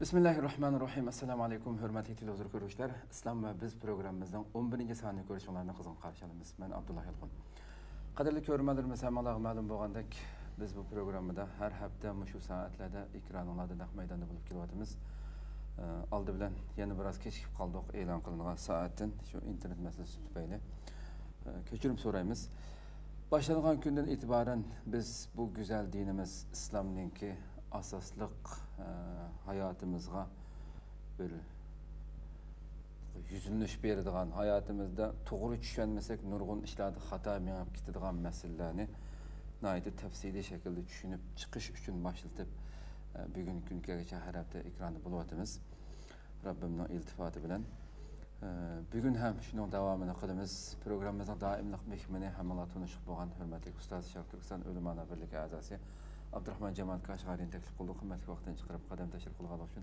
Bismillahirrahmanirrahim. Assalamu alaykum, hurmatli televizor ko'ruvchilar. Islom va biz programmamizning 11-sonini ko'rishinglarni qizg'in qarshi olamiz. Men Abdullah Yalqin. Qadrli ko'ruvchilarimiz, hammalarga ma'lum bo'lgandek, biz bu programmada har hafta shu soatlarda ekranlarda naq maydonda bo'lib kelyapmiz. Oldi bilan yana biroz kechikib qoldik e'lon qilingan soatdan shu internet masalasi tufayli. Kechirim so'raymiz. Başlangan günden itibaren biz bu güzel dinimiz İslam'ınki asaslık hayatımızga bir yüzünlüş berdiğen hayatımızda doğru düşünmesek nurgun işlerde hata meyap gittiğen meselelerini naydı tefsili şekilde düşünüp çıkış için başlatıp bugün günkü geçen her hafta ekranda buluvatımız Rabbim'in iltifatı bilen bugün hem şunun devamını kılımız programımızda daimlik mehmeni hemala tanışık boğan hürmetli Ustaz Şark Türkistan Ölüm Ana Birlik Azası Abdurrahman Cemal Kaşgari'nin teklif kıldığı kıymetli vaktin çıkarıp kadem teşekkür kıldığı için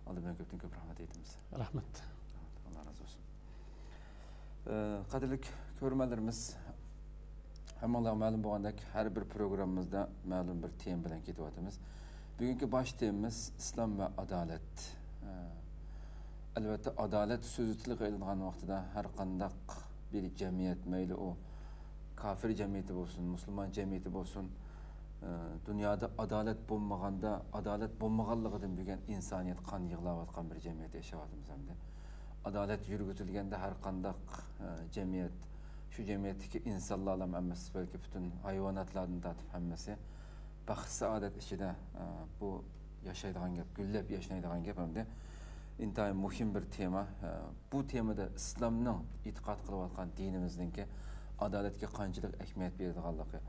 aldı ben köpten rahmet eytimiz. Rahmet. Allah razı olsun. Kadirlik körmelerimiz hemala malum boğandak her bir programımızda malum bir tema bilen ketivatımız. Bugünkü baş temamiz İslam ve adalet. Elbette adalet sözü tilik edilen vaxtida her qandaq bir cemiyet meyli o kafir cemiyeti olsun, Müslüman cemiyeti olsun dünyada adalet bulmağanlığıdan büyüyen insaniyet kan yığılavatqan bir cemiyet yaşavatımız hem de. Adalet yürgütülgende her qandaq cemiyet, şu cemiyetteki insanlarla emmesi belki bütün hayvanatlardan tatıp emmesi baxt saadet içinde bu yaşaydıgan gep, güllep yaşaydıgan gep hem de İntihai muhim bir tema. Bu temada İslam'ın itiqat qılıvatqan dinimizdeki adaletke qanchalik ehmiyet berdiganligi,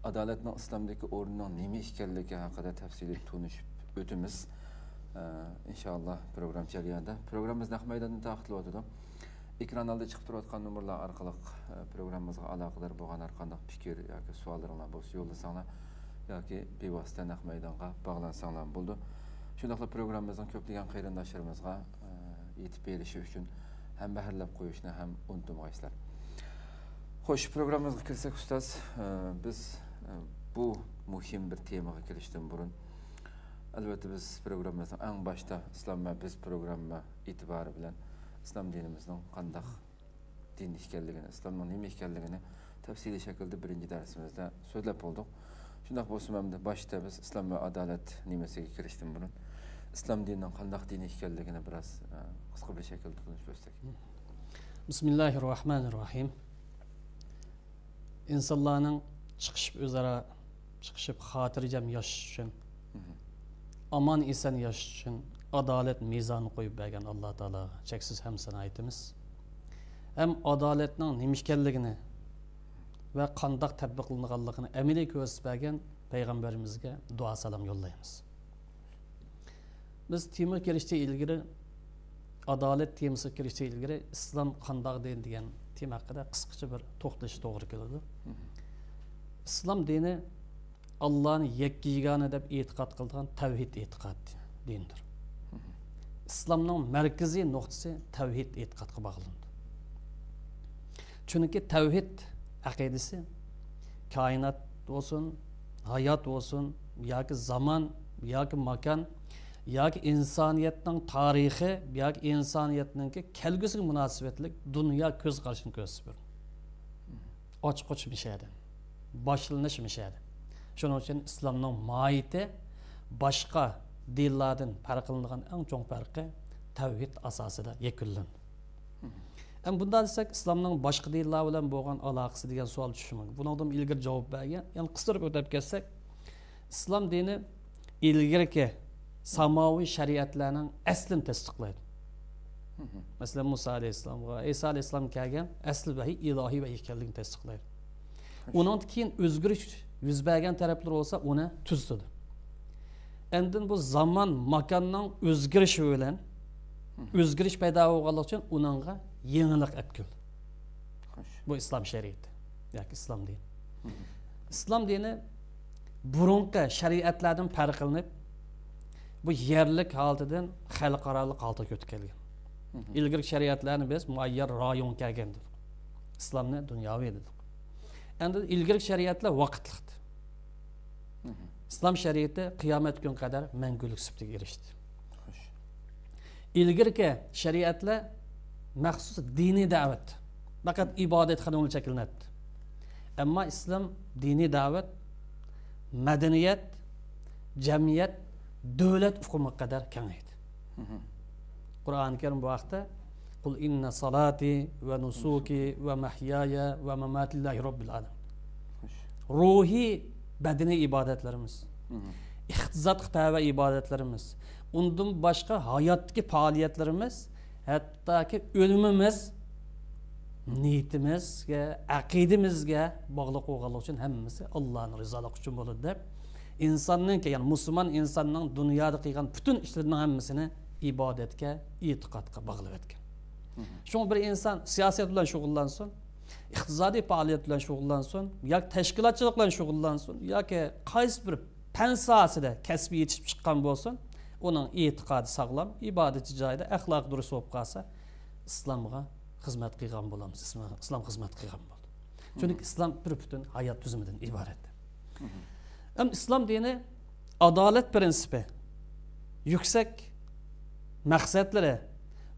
adaletning İslamdagi o'rnining nima ekanligi haqida tafsili tunishib o'tamiz. İnşallah program jarayonida. Programımız naq maydonda taqdim etadi. Ekran oldi chiqib turayotgan nomerlar orqali programmamizga aloqador bo'lgan har qanday fikr yoki savollaringiz bo'lsa yo'llasanglar yoki bevosita naq maydonga bog'lansanglar bo'ldi. Şundaqla programımızın köplügen qayrindaşlarımızga yetip berişi üçün hem bahirlep koyuşuna hem unutmayıslar. Hoş programımızga kirsek ustaz, biz bu muhim bir temaga kirishdan burun elbette biz programımızın en başta İslam ve biz programma itibarı bilen İslam dinimizin qandaq din ekanligini, İslamның nima ekanligini tafsili şekilde birinci dersimizde so'zlab oldik. Şundaq bo'lsa ham başta biz İslam ve adalet nimasiga kirishdan burun İslam dininin qandaq din ekanligini biraz qisqa bir şekilde tushunib o'tsak. Bismillahirrahmanirrahim. İnsanlarning o'zaro chiqishib xotirjam yashash uchun, aman eson yashash uchun adalet mezoni qo'yib bergan Alloh taolo cheksiz hamsini aytamiz. Hem adaletning nima ekanligini ve qandaq tatbiqlanganligini amaliy ko'rsatib bergan payg'ambarimizga duo salom yo'llaymiz. Biz tema kirishdan ilgari adalet temasi kirishdan ilgari islom qandaq din degan tema haqida qisqacha bir to'xtalish to'g'ri keladi. Islom dini Allohni yakkagona deb e'tiqod qilgan tavhid e'tiqod dindir. İslamning markaziy nuqtasi tavhid e'tiqodga bog'lanadi. Chunki tavhid aqidasi kainat olsun, hayat olsun, yoki zaman, yoki makan, yoki insoniyatning tarixi, yoki insoniyatning kelgusiga munosabatlik dunyo ko'z qarashini ko'rsatib beradi. Ochiq-ochiq mishadi. Boshlanish mishadi. Shuning uchun islomning mohiyati boshqa dinlardan farqlanadigan eng chong farqi tavhid asosida yakunlanadi. Hem bundan desek İslam'ın başka dinler bilen bo'lgan aloqasi degan savol tushishi mumkin. Bundan ilgari javob bergan. Yani qisqarib o'tib ketsek, İslam dini ilgirki samaviy shariatlarning aslini tasdiqlaydi. Masalan Musa alayhissalom va Isa alayhissalom kelgan asl vahiy ilohiy va ekanligini tasdiqlaydi. Undan keyin o'zgarish yuz bergan taraflar bo'lsa, uni tuzdi. Endi bu zaman makonning o'zgarishi bilan o'zgarish paydo bo'lganligi uchun uningga yenilik etkil. Bu İslam şeriatı. Yani İslam dini. İslam dini burunqi shariatlardan farqlanib bu yerlik holatidan xalqarалық holatga o'tib kelgan. İlgari shariatlarni biz muayyan rayon kelgandir. İslamni dunyoviy dedik. Endi ilgari shariatlar vaqtliqdi. İslam şeriatı qiyomat kun qadar mangulik sifatiga erishdi. ilgirki shariatlar maxsus diniy da'vat, faqat ibodat qilib cheklanadi. Ammo islom diniy da'vat, madaniyat, jamiyat, davlat hukmi qadar kengaydi. Qur'oni Karim bu vaqtda qul inna salati va nusuki va mahyaya va mamati lillahi robbil alamin. Ruhiy, badaniy ibodatlarimiz, iqtisod qitava ibodatlarimiz, undan boshqa hayotdagi faoliyatlarimiz, hattoki o'limimiz niyetimizga, aqidamizga bog'liq bo'lganligi uchun hammasi Allohning rizoligi uchun bo'ladi deb, insonning, ya'ni musulmon insonning dunyoda qilgan butun ishlarining hammasini ibodatga, e'tiqodga bog'lab etgan. Shunga bir inson siyosat bilan shug'ullansin, iqtisodiy faoliyat bilan shug'ullansin, yoki tashkilotchilik bilan shug'ullansin, yoki qaysi bir fan sohasida kasbiy yetishib chiqqan bo'lsin, uning e'tiqodi sog'lom, ibodati joyida, axloq durust bo'lib qolsa, islomga xizmat qilgan bo'lamiz. Islom xizmat qilgan bo'ldi. Chunki islom bir butun hayot tuzumidan iborat. Islom dini adolat prinsipi, yuksak maqsadlari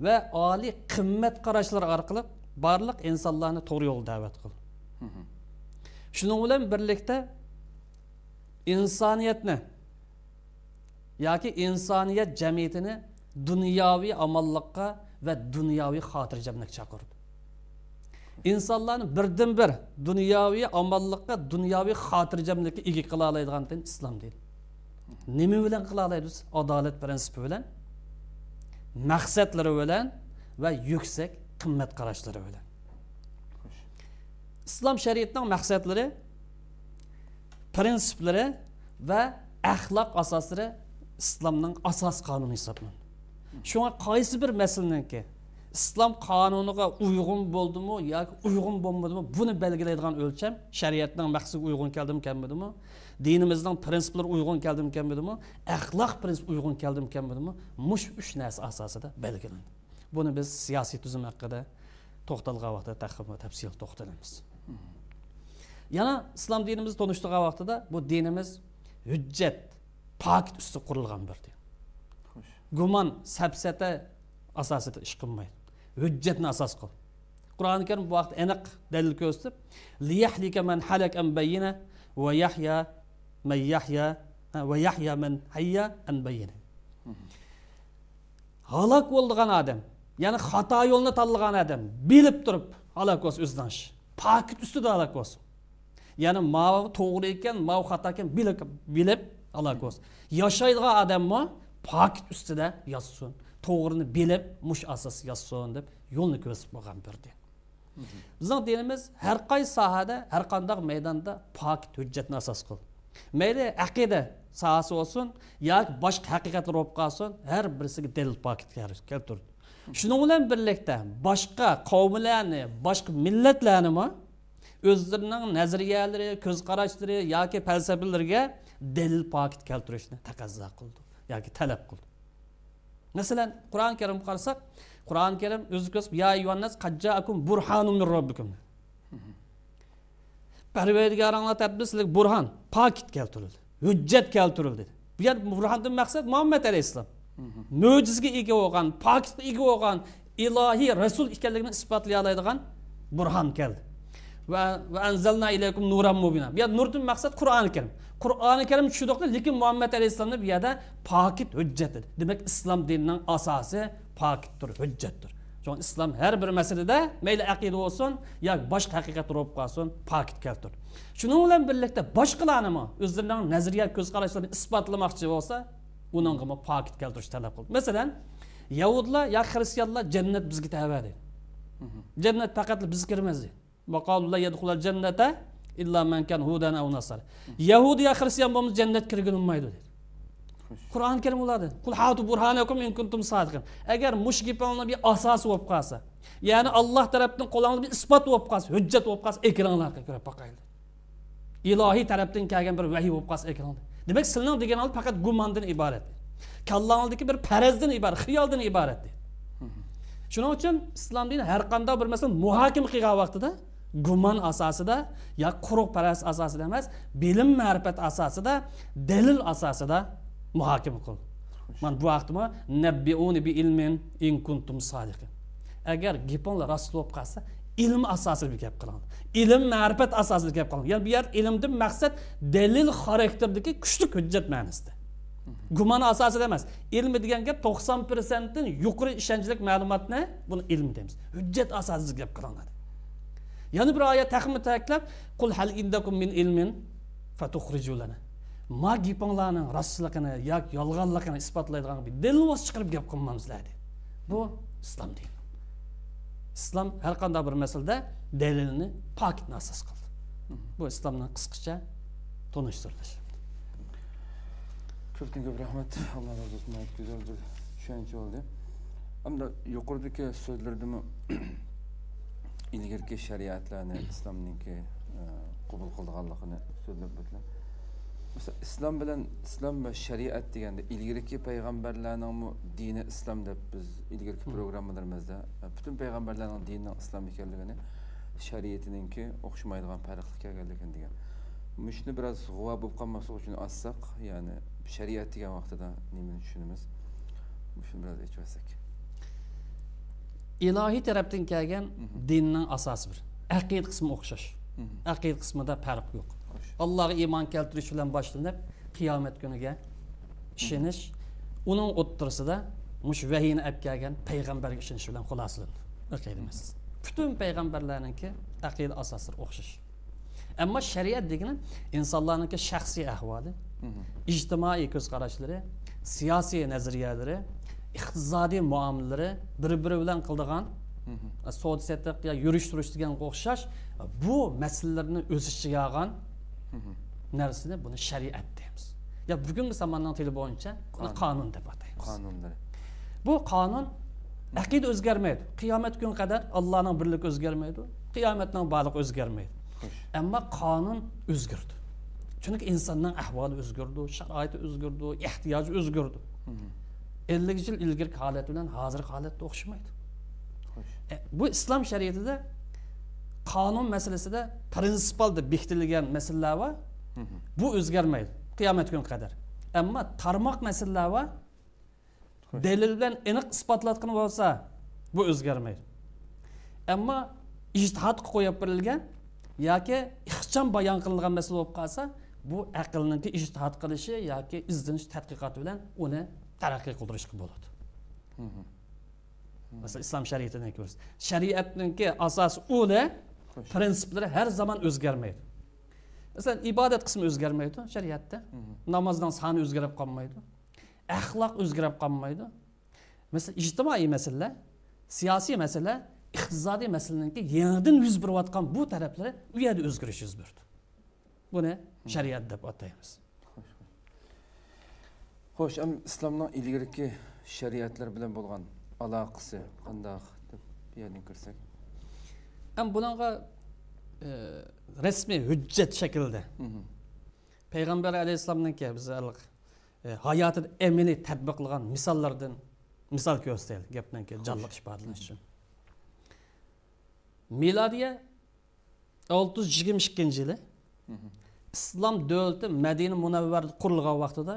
va oliy qimmat qarashlari orqali barliq insonlarni to'g'ri yo'lga da'vat qildi. Shuning bilan birlikda insoniyatni yoki insoniyat jamiyatini dunyoviy amallikqa va dunyoviy xotirjamlikka chaqirdi. İnsanlarni birdan bir dunyoviy amallikqa, dunyoviy xotirjamlikka ega qila oladigan din islom dini. Nima bilan qila olamiz? Adolat prinsipi bilan, maqsadlari bilan va yuksak qimmat qarashlari bilan. İslam shariatining maqsadlari, prinsiplari va axloq asoslari islomning asos qonuni hisoblanadi. Shunga qaysi bir masalaninki islom qonuniga uyg'un bo'ldimi yoki uyg'un bo'lmadimi, buni belgilaydigan o'lcham shariatning maqsadiga uyg'un keldimi kelmadimi, dinimizning prinsiplari uyg'un keldimi kelmadimi, axloq prinsipi uyg'un keldimi kelmadimi, mush uch narsa asosida belgilandi. Buni biz siyosiy tuzum haqida to'xtalgan vaqtda tafsil to'xtalamiz. Yana islom dinimizni tanishtirgan vaqtida bu dinimiz hujjat, pok ustida qurilgan bir din. Gumon, sapsata asosida ish qilmaydi. Hujjatni asos qil. Qur'oni Karim bu vaqt aniq dalil ko'rsatib, liyahlika man halak an bayyina va yahya man hayya an bayyina. Halak bo'lgan odam, ya'ni xato yo'lni tanlagan odam, bilib turib halak bo'lsin o'zidan. Pokit ustida halak bo'lsin. Ya'ni mav to'g'ri ekan, mav xato ekan bilib halak bo'lsin. Yashaydigan odammi pokit ustida yassin. To'g'rini bilib, mush asos yassin deb yo'lni ko'rsatib bo'lgan bir din. Bizning dinimiz har qaysi sohada, har qanday maydonda pokit hujjatni asos qildi. Mayli aqida sohasi bo'lsin, yoki boshqa haqiqatlar bo'lib qolsin, har birisiga dalil pokit keltirdi. Shuning bilan birlikda boshqa qavmlarni, boshqa millatlarni o'zlarining nazariyalari, ko'z qarashlari yoki falsafalarga dalil pokit keltirishni taqozo qildi yoki talab qildi. Masalan, Qur'on Karim qarasak, Qur'on Karim o'zi ko'rsatib, ya ayyuhannas qad ja'akum burhanun min robbikum. Parvardigoringlar tarafdan sizlarga burhan, pokit keltirildi, hujjat keltirildi. Bu yer burhandan maqsad Muhammad alayhisalom. Mo'jizaga ega bo'lgan, pokitga ega bo'lgan ilohiy rasul ekanligini isbotlay oladigan burhan keldi. Va anzalna ilaykum nuran mubina. Bu yer nurdan maqsad Qur'oni Karim. Qur'oni Karim tushundiqli, lekin Muhammad alayhisalomning bu yerda pokit hujjatdir. Demak, islom dinining asosi pokitdir, hujjatdir. Chunki islom har bir masalada, mayli aqida bo'lsin yoki boshqa haqiqatlar bo'lib qolsin, pokit keltirdi. Shuning bilan birlikda boshqalarni o'zlarining nazariya ko'z qarashlarini isbotlamoqchi bo'lsa, uningga pokit keltirish talab qildi. Masalan, Yahudlar yoki xristianlar jannat bizga tava deydi. Jannat faqat biz kirmaymiz deydi. Vaqalullah yadkhulul jannata illa man kan hudan aw nasara. Yahudi ya xristian bo'lmasa jannat kirgin olmaydi dedi. Qur'on Karim uladi. Qul hatu burhanakum in kuntum sadiqin. Agar mushgiponni bir asosi bo'lib qolsa, ya'ni Alloh tarafdan qo'lingizda bir isbot bo'lib qolsa, hujjat bo'lib qolsa, ekranlarga ko'rib boqaylik. Ilohiy tarafdan kelgan bir vahiy bo'lib qolsa ekranda. Demak, sizning deganingiz faqat gumondan iborat. Kallangizdagi bir farazdan iborat, xiyoldan iborat. Shuning uchun islom dini har qanday bir masala muhokama qilgan vaqtida gumon asosida yoki quruq faraz asosida emas, bilim ma'rifat asosida, dalil asosida muhokama qildi. mana bu vaqtda nabbiuni bi ilmin in kuntum sadiqin. Agar gapinglar rost bo'lib qolsa, ilm asosida gap qiladi. Ilm ma'rifat asosida gap qiladi. Ya'ni bu yer ilmdan maqsad dalil xarakterdagi kuchli hujjat ma'nosida. Gumon asosida emas. Ilm degan gap 90% dan yuqori ishonchlik ma'lumotni buni ilm deymiz. Hujjat asosida gap qilinadi. Yana bir oyat taqdim ta'kidlab, qul hal indakum min ilmin fatukhrijul lana. Ma gapinglarning rostligini yoki yolg'onligini isbotlaydigan bir dalil chiqarib gap qilmamizlar deydi. Bu islom dini. İslam her qanday bir masalada dalilini pokitni asos qildi. Bu islomning qisqacha tanishtirilishi. Ko'pdan ko'p rahmat. Alloh razı olsun. Güzel bir tushuncha oldu. Ammo yuqoridagi so'zlardami ilgirki shariatlarni islomningki qabul qilganligini so'zlab o'tdilar. Mesela İslam ve şeriat deganda ilgirki payg'ambarlarning dini islom deb biz ilgirki programmalarımızda bütün payg'ambarlarning dinining islom ekanligini, shariatiningki o'xshamaydigan farqli ekanligini degan. Shuni biraz g'uva bo'lib qolmaslik uchun azsaq, ya'ni shariat degan vaqtida nimani tushunamiz? Shuni biraz aytib o'tsak. Ilohiy tarafdan kelgan dinning asosi bir. Aqid qismi o'xshash. Aqid qismida farq yo'q. Allah'a iman keltirish bilan boshlanib, qiyomat kuniga ishonish, uning o'ttirisida mush vahiyni olib kelgan payg'ambarga ishonish bilan xulosalanadi. Aqida emas. Bütün payg'ambarlarningki aqida asoslari o'xshash. Ammo shariat degani insonlarningki shaxsiy ahvoli, ijtimoiy ko'z qarashlari, siyosiy nazariyalari, iqtisodiy muomalalari bir-biri bilan qildigan sotsiyatik ya yurish turish degan o'xshash bu masalalarni o'z ichiga olgan narsani buni shariat deymiz. Ya bugungi zamonning tili bo'yicha buni qonun deb ataymiz. Qonunlar. Bu qonun aqida o'zgarmaydi. Qiyomat kun qadar Allohning birligi o'zgarmaydi. Qiyomatning barligi o'zgarmaydi. Ammo qonun o'zgardi. Chunki insonning ahvoli o'zgardi, sharoiti o'zgardi, ehtiyoji o'zgardi. 50 yil ilgari holat bilan hozirgi holatga o'xshamaydi. Bu islom shariatida qonun masalasida prinsipal deb bekitilgan masalalar va bu o'zgarmaydi qiyomat kuniga qadar. Ammo tarmoq masalalar va dalil bilan aniq isbotlatgan bo'lsa bu o'zgarmaydi. Ammo ijtihodga qo'yib berilgan yoki ixcham bayon qilingan masala bo'lib qolsa, bu aqlning ijtihod qilishi yoki izdinish tadqiqoti bilan uni taraqqiy qildirishga bo'ladi. Mesela İslam şeriatini ko'rish. Shariatningki asosi o'li, prinsiplari har zaman o'zgarmaydi. Mesela ibodat qismi o'zgarmaydi shariatda. Namozdan soni o'zgarib qolmaydi. Axloq o'zgarib qolmaydi. Mesela ijtimoiy masala, siyosiy masala, iqtisodiy masalalarningki yangidan yuz berayotgan bu taraflari u yerda o'zgarish yuz berdi. Buni shariat deb ataymiz. Xo'sh, islomning ilgirki shariatlar bilan bo'lgan aloqasi qanday deb bu yerdan ko'rsak? Bunga rasmiy hujjat shaklida payg'ambar alayhissalomningki biz hayotida amaliy tatbiq qilgan misollardan misol ko'rsataylik gapningki jonliq ifodalanish uchun. Milodiya 622-yili islom davlati Madina Munavvarada qurilgan vaqtida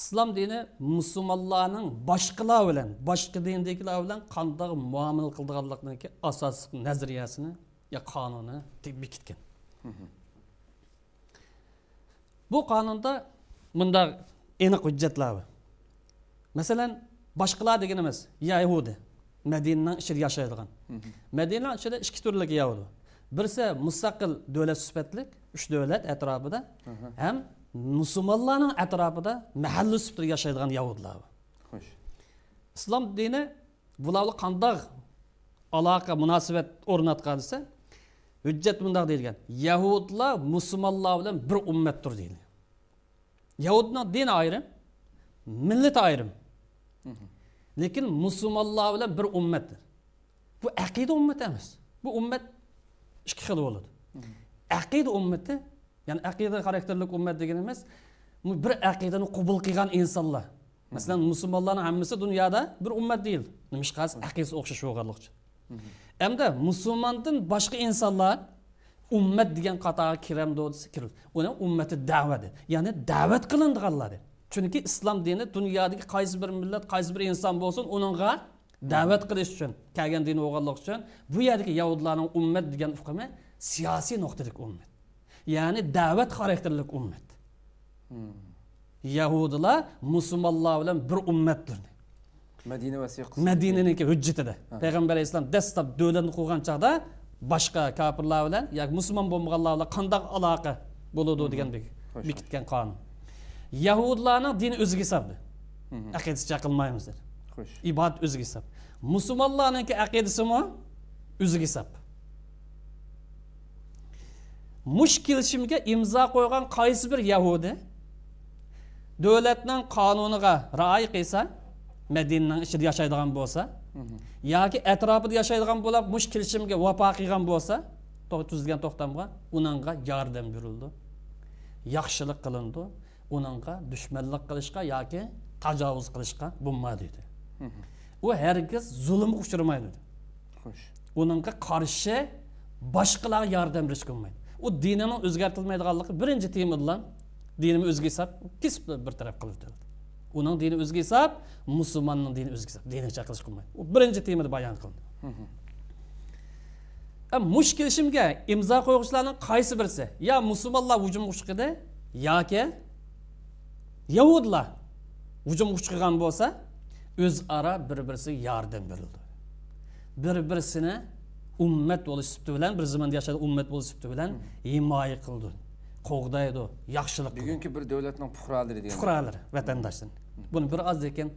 İslam dini musulmonlarning boshqalar bilan, boshqa dindagilar bilan qanday muomala qiladiganligining asosiy nazariyasini ya qonuni bekitgan. Bu qonunda bunda aniq hujjatlar bor. Masalan, boshqalar deganimiz Yahudi, Madinaning ichida yashaydigan. Madinaning ichida ikki turli Yahudi. Birisi mustaqil davlat sifatli, 3 davlat atrofida, ham musulmonlarning atrofida mahalliy sifatida yashaydigan Yahudilar. Xo'sh. Islom dini bularga qanday aloqa, munosabat o'rnatgan desa, hujjat bunday deyilgan. Yahudilar musulmonlar bilan bir ummatdir deyilgan. Yahudning dini ayrim, millati ayrim. Lekin musulmonlar bilan bir ummatdir. Bu aqida ummati emas. Bu ummat ikki xil bo'ladi. Aqida ummati, ya'ni aqida xarakterli ummat degani emas, bir aqidani qabul qilgan insonlar. Masalan, musulmonlarning hammasi dunyoda bir ummat değil. Nimishqas aqidasi o'xshash bo'lganligi uchun. Hamda musulmondan boshqa insonlar ummat degan qatorga kiramdi desa kiradi. Uni ummati da'vat, ya'ni da'vat qilindiganlar. Chunki islom dini dunyodagi qaysi bir millat, qaysi bir inson bo'lsin, uningga da'vat qilish uchun, kelgan din o'g'anlik uchun bu yerdagi yahudlarning ummat degan hukmi siyosiy nuqtalik ummat. Ya'ni da'vat xarakterlik ummat. Yahudilar musulmonlar bilan bir ummatdir. Madina vasiqasi. Madinaniki hujjatida. Payg'ambar alayhisalom dastlab davlatni qurgan chaqda boshqa kafirlar bilan yoki musulmon bo'lmaganlar bilan qanday aloqa bo'ladi degan bekitgan qonun. Yahudilarning dini o'ziga hisobli. Aqidasi chaqilmaymiz dedi. Xo'sh. İbadet o'ziga hisob. Musulmonlarningki aqidasimi o'ziga hisob. Mush kelishimga imzo qo'ygan qaysi bir yahudi davlatning qonuniga rioya qilsa, Madinaning ichida yashaydigan bo'lsa, yoki atrofida yashaydigan bo'lib, mush kelishimga vafo qilgan bo'lsa, tuzilgan to'xtamga uningga yordam berildi. Yaxshilik qilindi, uningga dushmanlik qilishga yoki tajovuz qilishga bo'lmaydi dedi. U herkes zulmga uchramaydi dedi. Xo'sh. Uningga qarshi boshqalarga yordam berish qilmaydi. U dinining o'zgartirilmaydiganligi birinchi temirlan dinimiz o'ziga hisob kesib bir taraf qilib o'tadi. Uning dini o'ziga hisob, musulmonning dini o'ziga hisob. Dini chaqirish qilmaydi. U birinchi temirda bayon qildi. Mush kelishimga imzo qo'yuvchilarning qaysi birisi ya musulmonlar hujumga chiqdi yoki yahudlar hujumga chiqqan bo'lsa, o'zaro bir-birisiga yordam berildi. Bir-birisini ummat bo'lish sifati bilan, bir zamonda yashagan ummat bo'lish sifati bilan himoya qildi. Qo'g'daydi, yaxshilik qildi. Bugungi bir davlatning fuqarolari degan. Fuqarolari, vatandoshlar. Buni bir oz ekan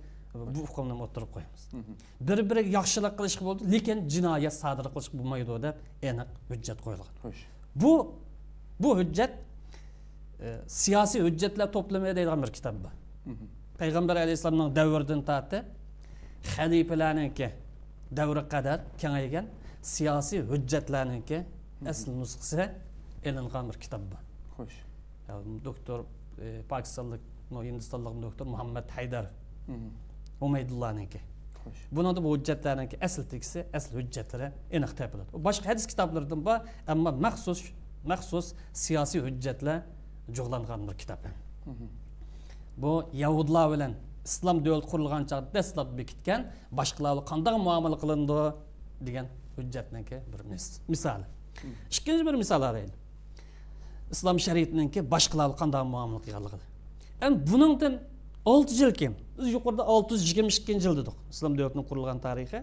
bu hukmni o'tirib qo'yamiz. Bir-biriga yaxshilik qilish bo'ldi, lekin jinoyat sodir qilish bo'lmaydi deb aniq hujjat qo'yilgan. Xo'sh. Bu hujjat siyosiy hujjatlar to'plami deydigan bir kitob bu. Payg'ambar alayhisolamning davridan tortib xalifalarningki davri qadar kengaygan siyosiy hujjatlarningki asl nusxasi e'lonlangan bir kitob bu. Xo'sh. Doktor Pokistonlik, Hindistonlik doktor Muhammad Haydar Umaydullohninki. Xo'sh. Buningda bu hujjatlarningki asl teksti, asl hujjatlari aniq topiladi. Boshqa hadis kitoblaridan bor, ammo maxsus siyosiy hujjatlar jo'g'langan bir kitob. Bu Yahudlar bilan islom davlat qurilgan chaqda dastlab bekitgan, boshqalar qanday muomala qilindi degan hujjatningki bir misoli. Ikkinchi bir misol araylik. Islom shariatiningki boshqalar qanday muomala qilganligi. Endi buningdan 6 yil keyin, biz yuqorida 622-yil dedik. Islom davlatining qurilgan tarixi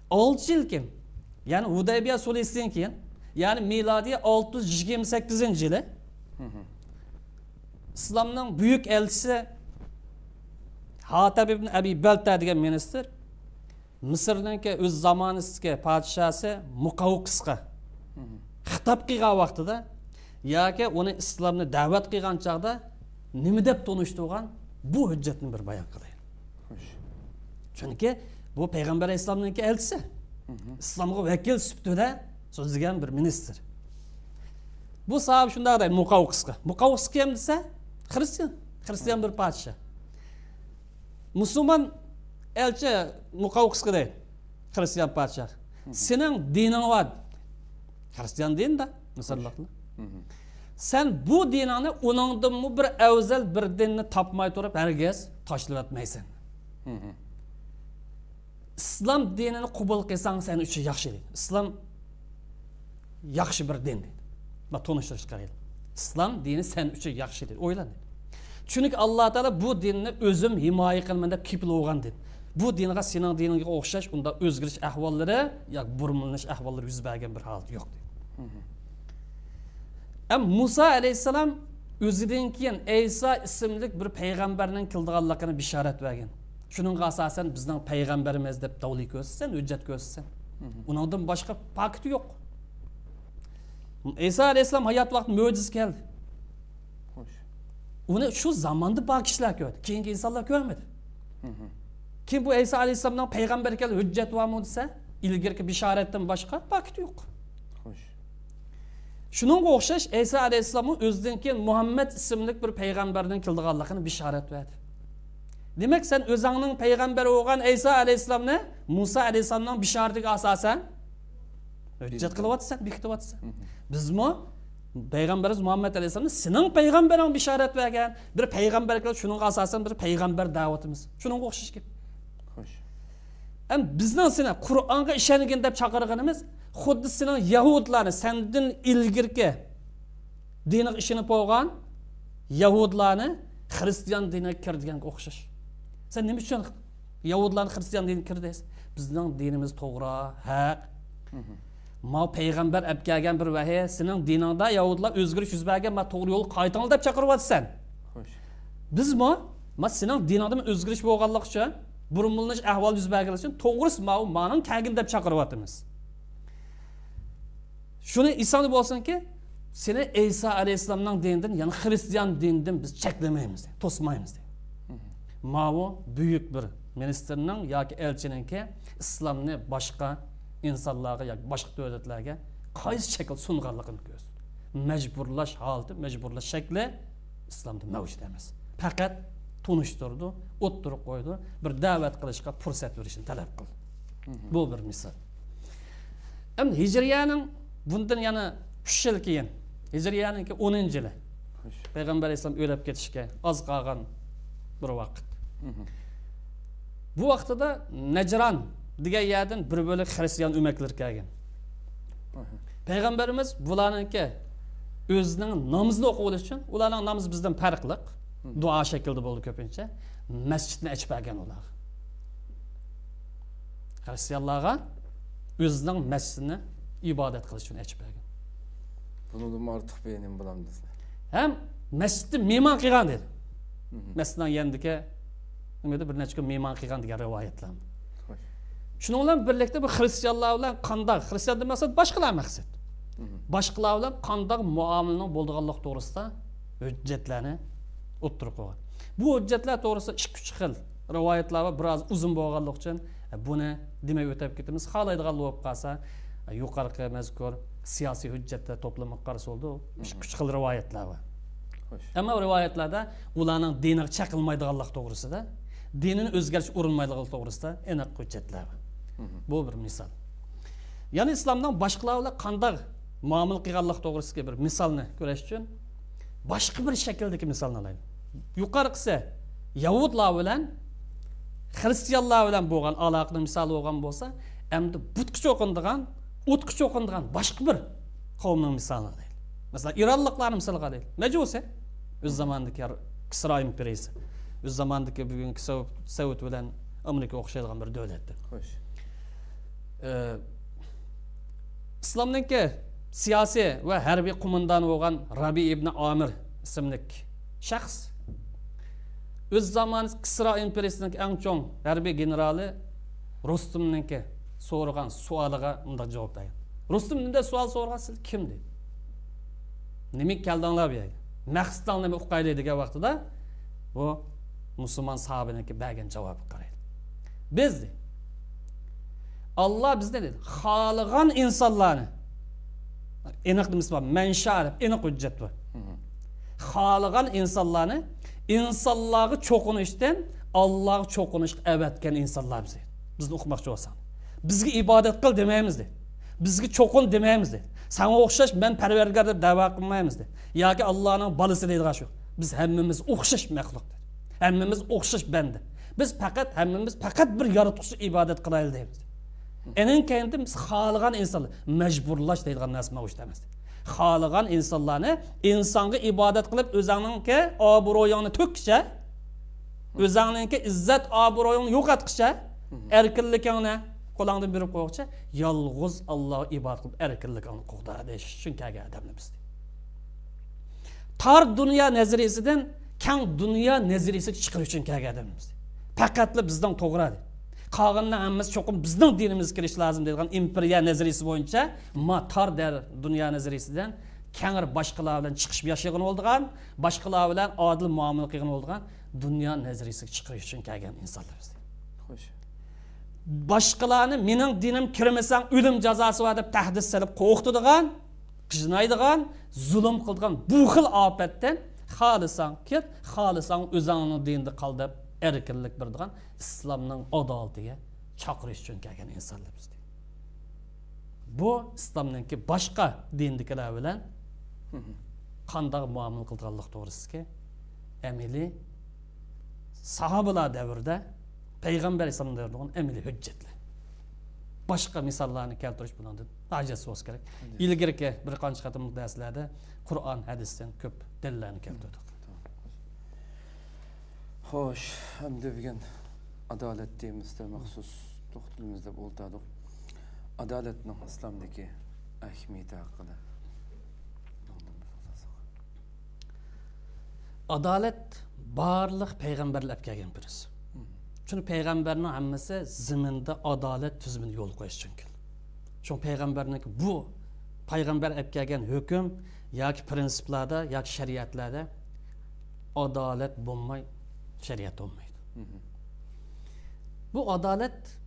6 yil keyin, ya'ni Hudaybiya sulhisidan keyin, ya'ni milodiy 628-yili İslamның büyük elçisi Hatib ibn Abi Balta degan ministr Misrninki o'z zamonidagi podshosi Muqawqisga xitob qilgan vaqtida yoki uni islomni da'vat qilgan chaqda nima deb tanishtirgan bu hujjatni bir bayon qilaylik. Chunki bu payg'ambar alayhisolamning elchisi. Islomga vakil sifatida so'zlagan bir ministr. Bu sahab shunday deydi Muqawqisga. Muqawqis kim desa? Hristiyan bir podsho. Musulmon elchi Muqawqisga deydi. Hristiyan podsho. Sening dining var. Hristiyan dinda, masalan. Sen bu dinini uningdan bir afzal bir dinni topmay turib herkes tashlab etmaysan. İslam dinini qabul qilsang sen uchun yaxshi deydi. Islom yaxshi bir din deydi. Ma tonishtirish kerak. İslam dini sen uchun yaxshi deydi. O'ylan. Chunki Alloh taolo bu dinni o'zim himoya qilman deb kepil olgan dedi. Bu dinga sening diningga o'xshash unda o'zgarish ahvollari yoki burmilanish ahvollari yuz bergan bir holat yo'q dedi. Musa alayhisalom o'zidan keyin Isa ismli bir payg'ambarning keldiganligini bishorat bergan. Shuningga asosan bizning payg'ambarimiz deb davlat ko'rsatsan, hujjat ko'rsatsan. Uningdan boshqa fakt yo'q. İsa alayhisalom hayot vaqti mo'jiz keldi. Xo'sh. Uni shu zamonda bor kishilar ko'rdi, keyingi insonlar ko'rmadi. Kim bu İsa alayhisalomning payg'ambar keldi, hujjat bormi desa, ilgirki bishoratdan boshqa fakt yo'q. Xo'sh. Shuningga o'xshash İsa alayhisalomning o'zidan keyin Muhammad ismli bir payg'ambarning keldiganligini bishorat berdi. Demak, sen o'zingning payg'ambar bo'lgan İsa alayhisalomni Musa alayhisalomning bishoratiga asosan hujjat qilyapsan, bekityapsan. Bizmi Peygamberimiz Muhammed Aleyhisselam senin peygamberin bişaret vergen. Bir peygamberlikler şunun asasen bir peygamber davetimiz. Şunun okşuş gibi. Hoş. Hem bizden sene Kur'an'a işengen dep çakırganımız xuddi senin Yahudlarını senden ilgirki dini işini boğan Yahudlarını Hristiyan dinine kirdigen okşuş. Sen nima uchun Yahudlarni Hristiyan diniga kirdingiz? Bizning dinimiz to'g'ri, haq. Ma payg'ambar olib kelgan bir vahiy, sening diningda Yahudlar o'zgarish yuz bergan, ma to'g'ri yo'l qaytanglar deb chaqiryapsan. Xo'sh. Biz ma sening diningda o'zgarish bo'lganlik uchun, burunlanish ahvol yuz bergan uchun to'g'risi ma'ning kelgin deb chaqiryapmiz. Shuni isoni bo'lsinki, seni İsa alayhissalomning dinidan, ya'ni Hristiyan dinidan biz cheklamaymiz, to'smaymiz. Ma'u büyük bir ministerning yoki elchininki islomni boshqa insonlarga yoki boshqa davlatlarga qaysi shakl sunganligini ko'rsatdi. Majburlash holati, majburlash shakli islomda mavjud emas. Faqat tunishtirdi, o'ttirib qo'ydi, bir da'vat qilishga fursat berishni talab qildi. Bu bir misol. Endi hijriyaning bundan yana 3 yil keyin, hijriyaning 10-yili payg'ambar alayhisalom o'lib ketishga oz qolgan bir vaqt. Bu vaqtida Najran degan yerdan bir bo'lik Hristiyan umaklar kelgan. Payg'ambarimiz bularningki o'zining namozini o'qib olish uchun, ularning namozi bizdan farqli, duo shaklida bo'ldi ko'pincha, masjidni ochib bergan ular. Hristiyanlarga o'zining masjidini ibodat qilish uchun ochib bergan. Buni ortiq benim bulamdız. Ham masjidni mehmon qilgan dedi. Masjidning yanidagi nimada bir necha kun mehmon qilgan degan rivoyatlar. Shuning bilan birlikda bu Hristiyanlar bilan qanday, Hristiyan demasa boshqalar maqsad. Boshqalar bilan qanday muomalaning bo'lganligi to'g'risida hujjatlarni o'ttirib qo'ygan. Bu hujjatlar to'g'risida 2-3 xil rivoyatlar va biroz uzun bo'lganligi uchun buni demay o'tib ketamiz. Xohlaydigan bo'lib qolsa, yuqorqi mazkur siyosiy hujjatlar to'plamiga qarshi oldi. 3 xil rivoyatlar bor. Ama rivoyatlarda ularning diniga chaqilmaydiganlik to'g'risida, dinini o'zgartirish urinmaydiganlik to'g'risida aniq hujjatlar bor. Bu bir misol. Ya'ni islomdan boshqalar bilan qanday muomala qilganlik to'g'risidagi bir misolni ko'rish uchun boshqa bir shakldagi misolni olaylik. Yuqorqisi Yahudlar bilan Hristiyanlar bilan bo'lgan aloqani misol bo'lgan bo'lsa, endi butga cho'qindigan, o'tga cho'qindigan boshqa bir qavmning misolini olaylik. Mesela İranlıklarını misal qadaylik. Mecusi o'z zamandagi Kisra imperiyasi, o'z zamandagi bugungi Sovet bilan Amerika o'xshaydigan bir davlatdir. Xo'sh. Islomning siyosiy va harbiy qo'mondoni bo'lgan Rabi ibn Amir ismli shaxs o'z zamanı Kisra imperiyasining eng chong harbiy generali Rustumning so'ragan savoliga bunday javob bergan. Rustum bunday savol so'ragan, siz kim dedi? Nima keldinglar bu yerga? Maqsadinglar nima o'qayli degan vaqtida bu musulmon sahobaninki bergan javobga qaraylik. Biz Allah bizde dedi, xoligan insonlarni aniq misol mansha'rif aniq hujjat bor. Xoligan insonlarni insonlarga cho'qinishdan Allohga cho'qinishga avatgan insonlar biz. Bizni o'qimoqchi bo'lsan. Bizga ibodat qil demaymiz dedi. Bizga cho'qin demaymiz dedi. Sana o'xshash men parvardigor deb da'vo qilmaymiz dedi. Yoki Allohning bolasi deydigan shu. Biz hammamiz o'xshash maxluq dedi. Hammamiz o'xshash banda. Biz faqat bir yaratuvchi ibodat qilaylik deymiz. Enin kendi biz xoligan insonlar majburlash deydigan narsa mavjud emas. Xoligan insonlarni insonga ibodat qilib o'zingning obro'yingni to'kishcha, o'zingning izzat obro'yingni yo'qotishcha, erkinlikingni qo'lingdan berib qo'ymoqchi, yolg'iz Allohga ibodat qilib erkinlikni qo'g'da deyish uchun kelgan odamlar biz. Tar dunyo nazariyasidan keng dunyo nazariyasiga chiqish uchun kelgan odamlar biz. Faqatli bizdan to'g'ri. Qolganlar hammasi cho'qim bizning dinimizga kirish lozim degan imperiya nazariyasi bo'yicha tar dunyo nazariyasidan kengir boshqalar bilan chiqib yashagan bo'lgan, boshqalar bilan adil muomala qilgan bo'lgan dunyo nazariyasiga chiqish uchun kelgan insonlar biz. Xo'sh. Başqalarını mening dinim kirmasang o'lim jazosi va deb tahdid salib qo'rqitadigan, qijnaydigan, zulm qiladigan bu xil ofatdan xolisang kir, xolisang o'zingning dinda qol deb erkinlik beradigan islomning adolatiga chaqirish uchun kelgan insonlar biz. Bu islomningki boshqa dindikilar bilan Qanday muomala qilganlik to'g'risida amaliy sahobalar davrida payg'ambar alayhisalom davrida amaliy hujjatlar. Boshqa misollarni keltirish bundan ajiz bo'lsa kerak. Ilgirki bir qancha qatimlik darslarda Qur'on, hadisdan ko'p dalillarni keltirdik. Xo'sh, hamda degan adolat deymizda maxsus to'xtalimizda o'ltirdik. Adolatning islomdagi ahamiyati haqida. Adolat barliq payg'ambarlar kelgan birisi. Çünkü peygamberinin hammasi ziminde adalet tüzümünü yol koyuş çünkü. Çünkü peygamberinin bu peygamber hep gelgen hüküm ya ki prensiplarda ya ki şeriatlarda adalet bulmay şeriat olmaydı. Bu adalet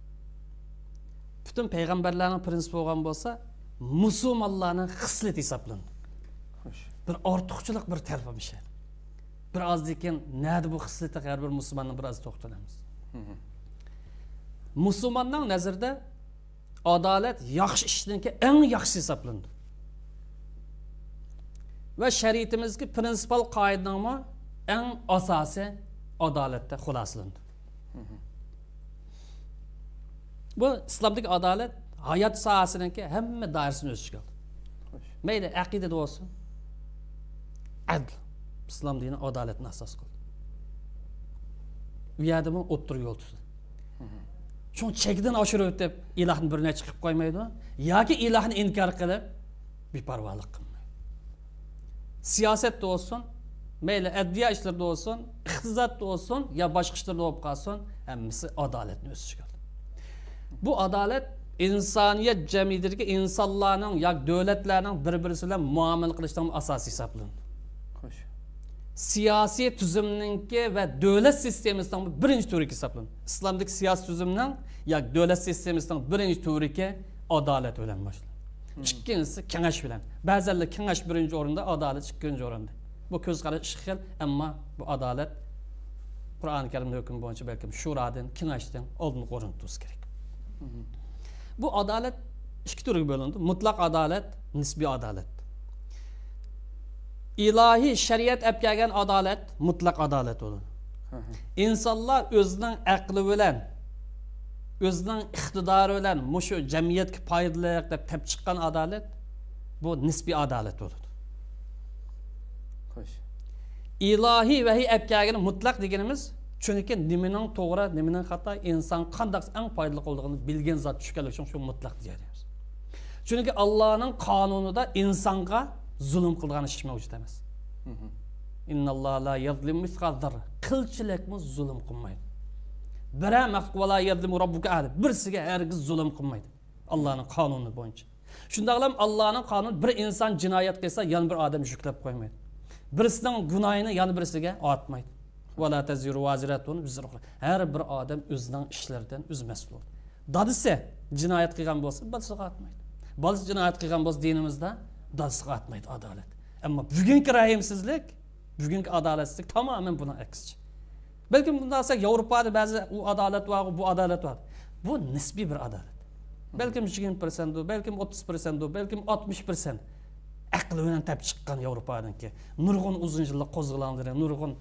bütün peygamberlerin prensibi olan olsa Müslümanların hısleti hesaplanır. Bir ortakçılık bir tarafı bir şey. Biraz diken nerede bu hısleti her bir Müslümanın biraz toxtalamız. Müslümanның nazarda adalet yaxshi ishninki eng yaxshi hisoblanadi. Va shariatimizga prinsipal qoidaning eng asosi adolatda xulosalandi. Bu islomdagi adolat hayot sohasiniki hamma doirasini o'z ichiga oldi. Mayli aqidada bo'lsin, adl. Islom dini adolatni asos qildi. Bu yerda bu o'ttir yo'l tutdi. Şun çekiden aşırı ötüp ilahın birine çıkıp koymaydı. Ya ki ilahın inkar kılıp bir parvalık kılmaydı. Siyaset de olsun, meyle adliya işleri de olsun, iktizat da olsun, ya başka işler de olup kalsın, hemisi adaletini öz çıkardı. Bu adalet insaniyet cemidir ki insanların ya devletlerinin birbirisiyle muamele kılıştığının asası hesaplanır. Siyasi tüzümününki ve devlet sistemimizden birinci türü hesaplanır. İslam'daki siyasi tüzümünün ya devlet sistemimizden birinci türü adalet öyle başlar. İkincisi kengaş bilen. Bazıları kengaş birinci oranda, adalet ikinci oranda. Bu göz kararı şıkkıl ama bu adalet Kur'an-ı Kerim'de hüküm boyunca belki şuradan, kengaştan olduğunu koruntusu gerek. Bu adalet iki türlü bölündü. Mutlak adalet, nisbi adalet. İlahi şeriat ep gelgen adalet mutlak adalet olur. İnsanlar özünün aklı bilen, özünün iktidarı bilen muşu cemiyetki paydalık dep tep çıkan adalet bu nisbi adalet olur. İlahi ve ep gelgen mutlak degenimiz çünkü nimenin doğru, nimenin hata insan kandak en faydalı olduğunu bilgen zat düşkeler için şu mutlak diyeceğiz. Çünkü Allah'ın kanunu da insanga zulüm kılgan iş mevcut demez. İnnallâhu la yazlimu miskal zarra. Kılçılıkımız zulüm kılmaydı. Bire mehku la yazlimu rabbuka ahad. Birisiga herkes zulüm kılmaydı. Allah'ın kanunu boyunca. Şundaqlam Allah'ın kanunu bir insan cinayet kılsa yan bir adam yüklep koymaydı. Birisinin günahını yan birisiga atmaydı. Ve la teziru vaziratun vizra ukhra. Her bir adam özünün işlerden öz mesul olur. Dadısı cinayet kılgan bolsa balısıga atmaydı. Balısı cinayet kılgan bolsa dinimizde dadısıga atmaydı adalet. Ama bugünkü rahimsizlik, bugünkü adaletsizlik tamamen buna aksi. Belki bundan sonra Avrupa'da bazı o adalet var, bu adalet var. Bu nisbi bir adalet. Belki 20%, belki 30%, belki 60%. Aklı tep çıkan Avrupa'dan ki, nurgun uzun yıllık kozgulandırı, nurgun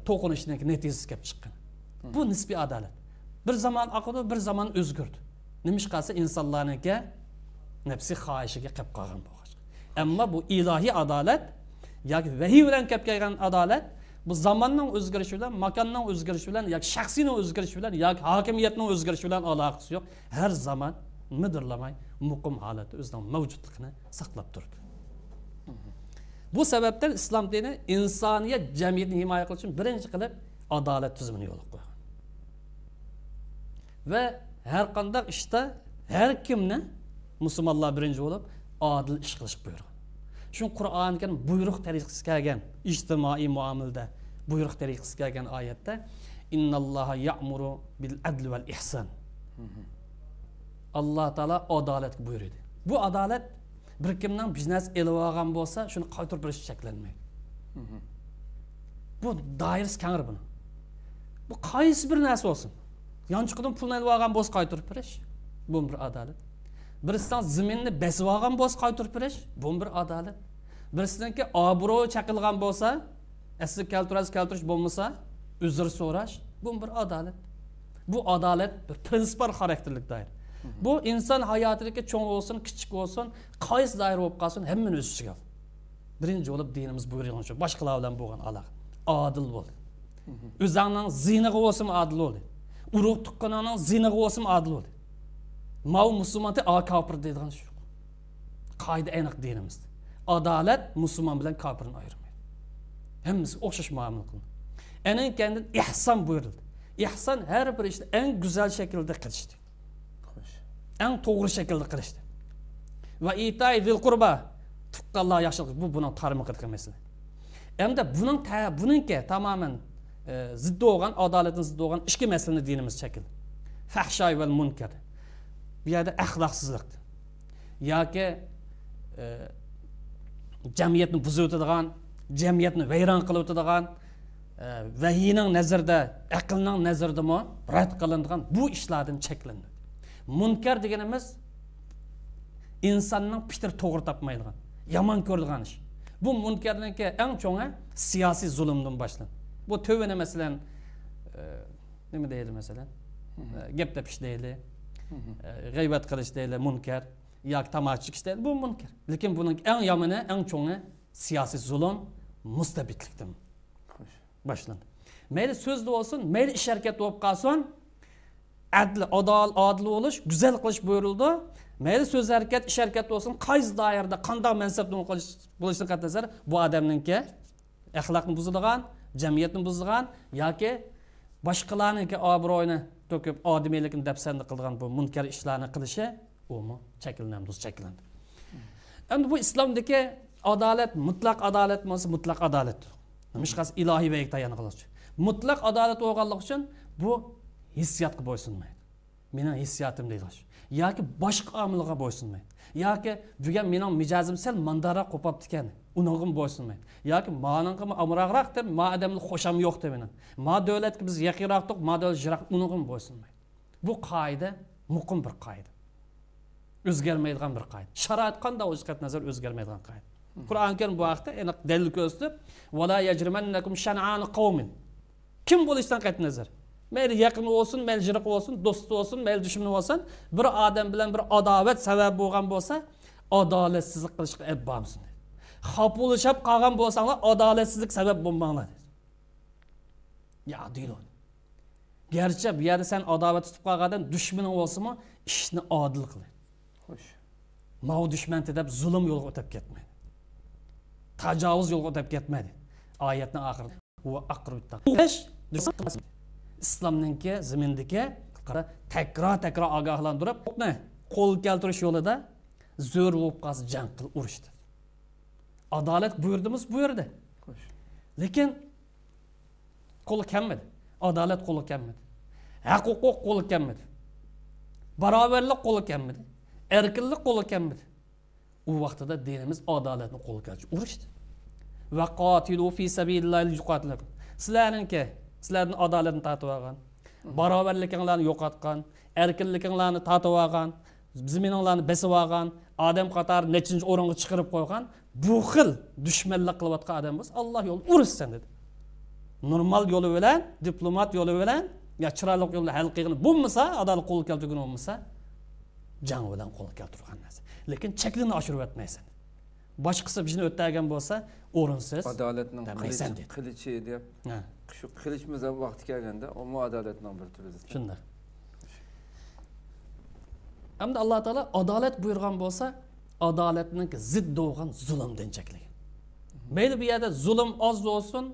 tokunuşundan ki neticesi kep çıkan. Bu nisbi adalet. Bir zaman akıdı, bir zaman özgürdü. Nemiş kalsa insanların ki, nefsi haişiga kep kalgan bu. Ama bu ilahi adalet, ya vahiy bilen kep gelgen adalet, bu zamanın özgürüşü bilen, makanın özgürüşü bilen, ya şahsinin özgürüşü bilen, ya hakimiyetinin özgürüşü bilen alakası yok. Her zaman müdürlemay, mukum haleti özünün mevcutluğunu saklap durdu. Bu sebepten İslam dini insaniyet cemiyetini himaye kılmak için birinci kılıp adalet tüzümünü yolu koyuyor. Ve her kandak işte her kimne Müslümanlar birinci olup adil iş kılışık buyurgan. Çünkü Kur'an-ı Kerim buyruk tariqisi kelgen, ijtimai muamilde buyruk tariqisi kelgen ayette İnnallaha ya'muru bil adli vel ihsan. Allah Teala adalet buyuruyor. Bu adalet bir kimden biznes elib algan bolsa, şunu qaytarıp beriş şeklenmeydi. Bu dairesi kengir bunu. Bu qaysi bir narsa olsun. Yançıqdan pulni elib algan bolsa qaytarıp beriş. Bu bir adalet. Birisinden ziminni besib algan bolsa qaytarıp beriş. Bu bir adalet. Birisininki obro' chaqilgan bo'lsa, asli keltirish bo'lmasa, uzr so'rash, bu bir adolat. Bu adolat bir prinsipal xarakterlik doir. Bu inson hayotidagi cho'ng bo'lsin, kichik bo'lsin, qaysi doir bo'lib qolsin, hammani o'z ichiga ol. Birinchi bo'lib dinimiz buyurgan shu, boshqalar bilan bo'lgan aloqa. Adil bo'l. O'zingning ziniga bo'lsin adil bo'l. Urug' tuqqanining ziniga bo'lsin adil bo'l. Mav musulmonda kofir deydigan shu. Qoida aniq dinimiz. Adolat musulmon bilan kofirni ayirmaydi. Hammasi o'xshash muomala qiladi. Anan kendin ihson buyurildi. Ihson har bir ishni eng go'zal shaklda qilishdi. Eng to'g'ri shaklda qilishdi. Va itay zil qurba tuqqanlar yaxshilik bu buning tarmoqidagi masala. Endi buningki tamoman zidd bo'lgan, adolatning zidd bo'lgan ikki masalani dinimiz shakl. Fahshoy va munkar. Bu yerda axloqsizlik yoki jamiyatni buzib o'tadigan, jamiyatni vayron qilib o'tadigan vahiyning nazarda, aqlning nazardami rad qilinadigan bu ishlardan cheklandi. Munkar deganimiz insonning fikr to'g'ri topmaydigan, yomon ko'radigan ish. Bu munkarningki eng cho'ngi siyosiy zulmdan boshlanadi. Bu tövene masalan nima deydi masalan? Gap tepish deydi. G'iybat qilish deydi, munkar. Yoki tamoshlik deydi, bu munkar. Lekin buning eng yomoni, eng cho'ngi siyosiy zulm, mustabidlikdan boshlandi. Mayli so'zda bo'lsin, mayli ish harakati bo'lib qolsin, adil bo'lish, go'zal qilish buyurildi. Mayli so'z harakat, ish harakat bo'lsin, qaysi doirada, qanday mansabda bo'lishini qat'iy nazar bu odamningki axloqni buzadigan, jamiyatni buzadigan yoki boshqalarningki obro'yini to'kib, odamiylikni dafsanda qiladigan bu munkar ishlarni qilishi umi shakllandi. Endi bu islomdagi adolat, mutlaq adolat bo'lsa, mutlaq adolat. Nimishqas ilohiy va tayanib qilish. Mutlaq adolat bo'lganligi uchun bu hissiyotga bo'ysunmaydi. Mening hissiyotim deydi. Yoki boshqa omilga bo'ysunmaydi. Yoki bugan mening mijozim sal mandara qo'pabdi ekan, uningga bo'ysunmaydi. Yoki meningga amroqroq deb, men odamni xo'sham yo'q deb meni. Men davlatga biz yaqinroqdik, men davlat jiroq uningga bo'ysunmaydi. Bu qoida muqim bir qoida. O'zgarmaydigan bir qoida. Sharoit qanday o'zgarib nazar o'zgarmaydigan qoida. Qur'on Karim bu vaqtda aniq dalil ko'rsatib, "Wala yajrimannakum shan'an qawmin." Kim bo'lishdan qat'iy nazar? Mayli yaqin olsun, mayli jiroq olsun, do'st olsun, mayli dushman olsun, bir odam bilan bir adovat sabab bo'lgan bo'lsa, adolatsizlik qilishga eb bo'lsin. Xapulashib qolgan bo'lsanglar, adolatsizlik sabab bo'lmanglar. Ya deydi. Gerçi bu yerda sen adovat tutib qolgandan dushmaning bo'lsa-mu, ishni adil qil. Xo'sh. Mav dushman deb zulm yo'lga o'tib ketmaydi. Tajovuz yo'lga o'tib ketmaydi. Oyatning oxirida va aqrut taqvish islomningki zimindagi takror ogohlantirib, qo'l keltirish yo'lida zo'r bo'lib qolsa jang qilib urishdi. Adolat buyurdi. Lekin qo'li kelmadi. Adolat qo'li kelmadi. Haq-huquq qo'li kelmadi. Barobarlik qo'li kelmadi. Erkinlik qo'li kelmadi. U vaqtida dinimiz adolatni qo'lga keltirib urishdi. Va qatilu fi sabilillahi yuqatilakum. Sizlarning adolatni tatib olgan, barobarlikinglarni yo'qotgan, erkinlikinglarni tatib olgan, zimininglarni besib olgan, odam qatori nechinchi o'ringa chiqarib qo'ygan, bu xil dushmanlik qilayotgan odam bo'lsa, Alloh yo'l urishsin dedi. Normal yo'li bilan, diplomat yo'li bilan, ya chiroyli yo'lda hal qilgan bo'lmasa, adolat qo'lga keltirgan bo'lmasa, jang bilan qo'lga keltirgan narsa. Lekin cheklini oshirib o'tmaysan. Boshqasi bizni o'tgan bo'lsa, o'rinsiz adolatning qilichi deb. Shu qilishimiz vaqti kelganda, o adolatning bir turi. Shunday. Hamda Alloh taolo adolat buyurgan bo'lsa, adolatning zidd bo'lgan zulmdan cheklagan. Mayli bu yerda zulm oz bo'lsin,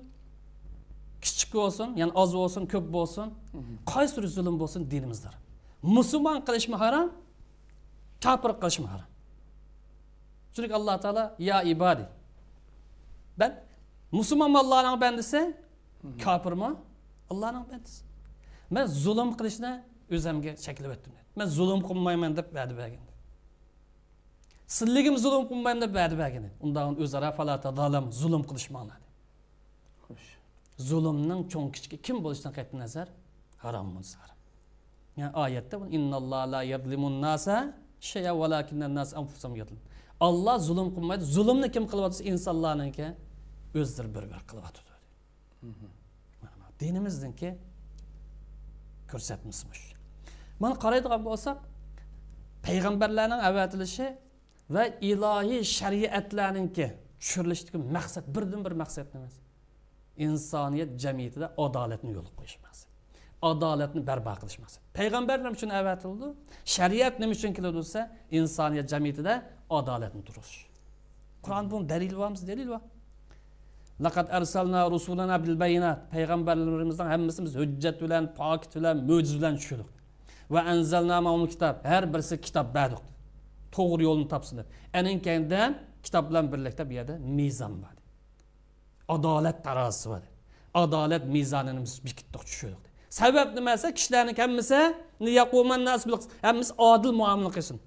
kichik bo'lsin, ya'ni oz bo'lsin, ko'p bo'lsin, qaysi tür zulm bo'lsin dinimizda. Musulmon qilishmi harom, kafir qilishmi harom. Çünkü Allah Teala ya ibadi. Ben Müslüman Allah'ın bendisi, kafir mi? Allah'ın bendisi. Ben zulüm kılışına özümge şekil ettim. Ben zulüm kılmayayım deyip verdi bergen. Sizligim zulüm kılmayayım deyip verdi bergen. Ondan özara falata dalam zulüm kılışmağına. Zulümün çoğun küçük kim buluştan qat'iy nazar? Haram bo'lsa haram. Yani ayette inna Allah la yadlimun nasa şey'a velakinna nas anfusahum yadlimun. Allah zulüm qilmaydi. Zulümni kim qilyapsa insonlarniki o'zlari bir-bir qilyapti. Dinimizningki ko'rsatmasiz. Mana qaraydigan bo'lsak, payg'ambarlarning avatilishi va ilohiy shariatlarningki tushirilishdagi maqsad birdan-bir maqsad emas. İnsaniyet jamiyatida adolatni yo'l qo'yish maqsad. Adolatni barpo qilish maqsad. Payg'ambar nima uchun avatildi? Shariat nima uchun keldi desa, insoniyat jamiyatida adolatni turish. Qur'on bu dalil var. Laqad arsalna rusulana bil bayinat. Payg'ambarlarimizdan hammasimiz hujjat bilan, pokit bilan, mo'jiz bilan tushirdik. Va anzalna ma'um kitob. Har birisi kitob berdik. To'g'ri yo'lni topsinlar. Aning keyin kitob bilan birlikda bu yerda mezon bor. Adolat tarozi var. Adolat mezonini biz bekitdik tushirdik. Sabab nima esa kishilarning hammasi niyaquman nas bil hammasi adil muomala qilsin.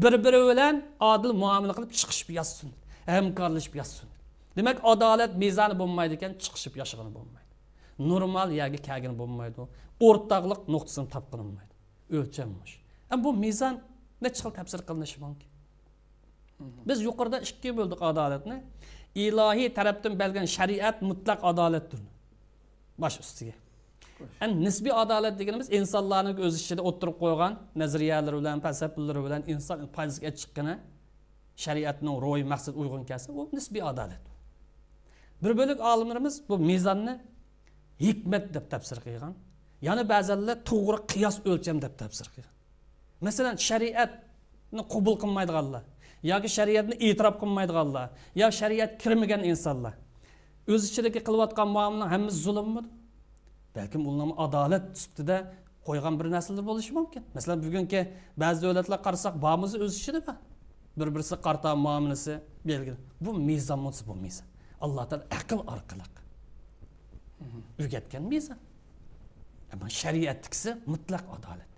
Bir-biri bilan adil muomala qilib chiqishib yassin. Hamkorlashib yassin. Demak adolat mezoni bo'lmaydi ekan, chiqishib yashag'ini bo'lmaydi. Normal yoki kagin bo'lmaydi. O'rtaqliq nuqtasini topqin bo'lmaydi. O'lchammish. Ham bu mezon necha xil tafsir qilinishi mumkin? Biz yuqorida ikkiga bo'ldik adolatni. İlahi tarafdan belgen şeriat mutlak adalettir. Baş üstüge. Yani nisbi adalet dediğimiz insanların öz içinde oturup koygan nazariyalar bilen, felsefeleri bilen insan payızga çıkkana şeriatın ro'y maksat uygun kelsa, o nisbi adalet. Bir bölük alimlerimiz bu mizanni hikmet deb tafsir qilgan. Yani ba'zilar to'g'ri qiyos o'lcham deb tafsir qilgan. Masalan, shariatni qabul qilmaydiganlar yoki shariatni e'tirof qilmaydiganlar, yo shariat kirmagan insonlar o'z ichidagi qilayotgan muomala hammasi zulmmi? Balkim ularni adolat sifatida qo'ygan bir narsalar bo'lishi mumkin. Masalan, bugungi ba'zi davlatlar qarasak, borimizni o'z ichida bor. Bir-birisi qarta muomalasi belgili. Bu mezon bo'lsa bu mezon. Alloh taolo aql orqali o'rgatgan mezon. Ama shariatdagisi mutlaq adolat.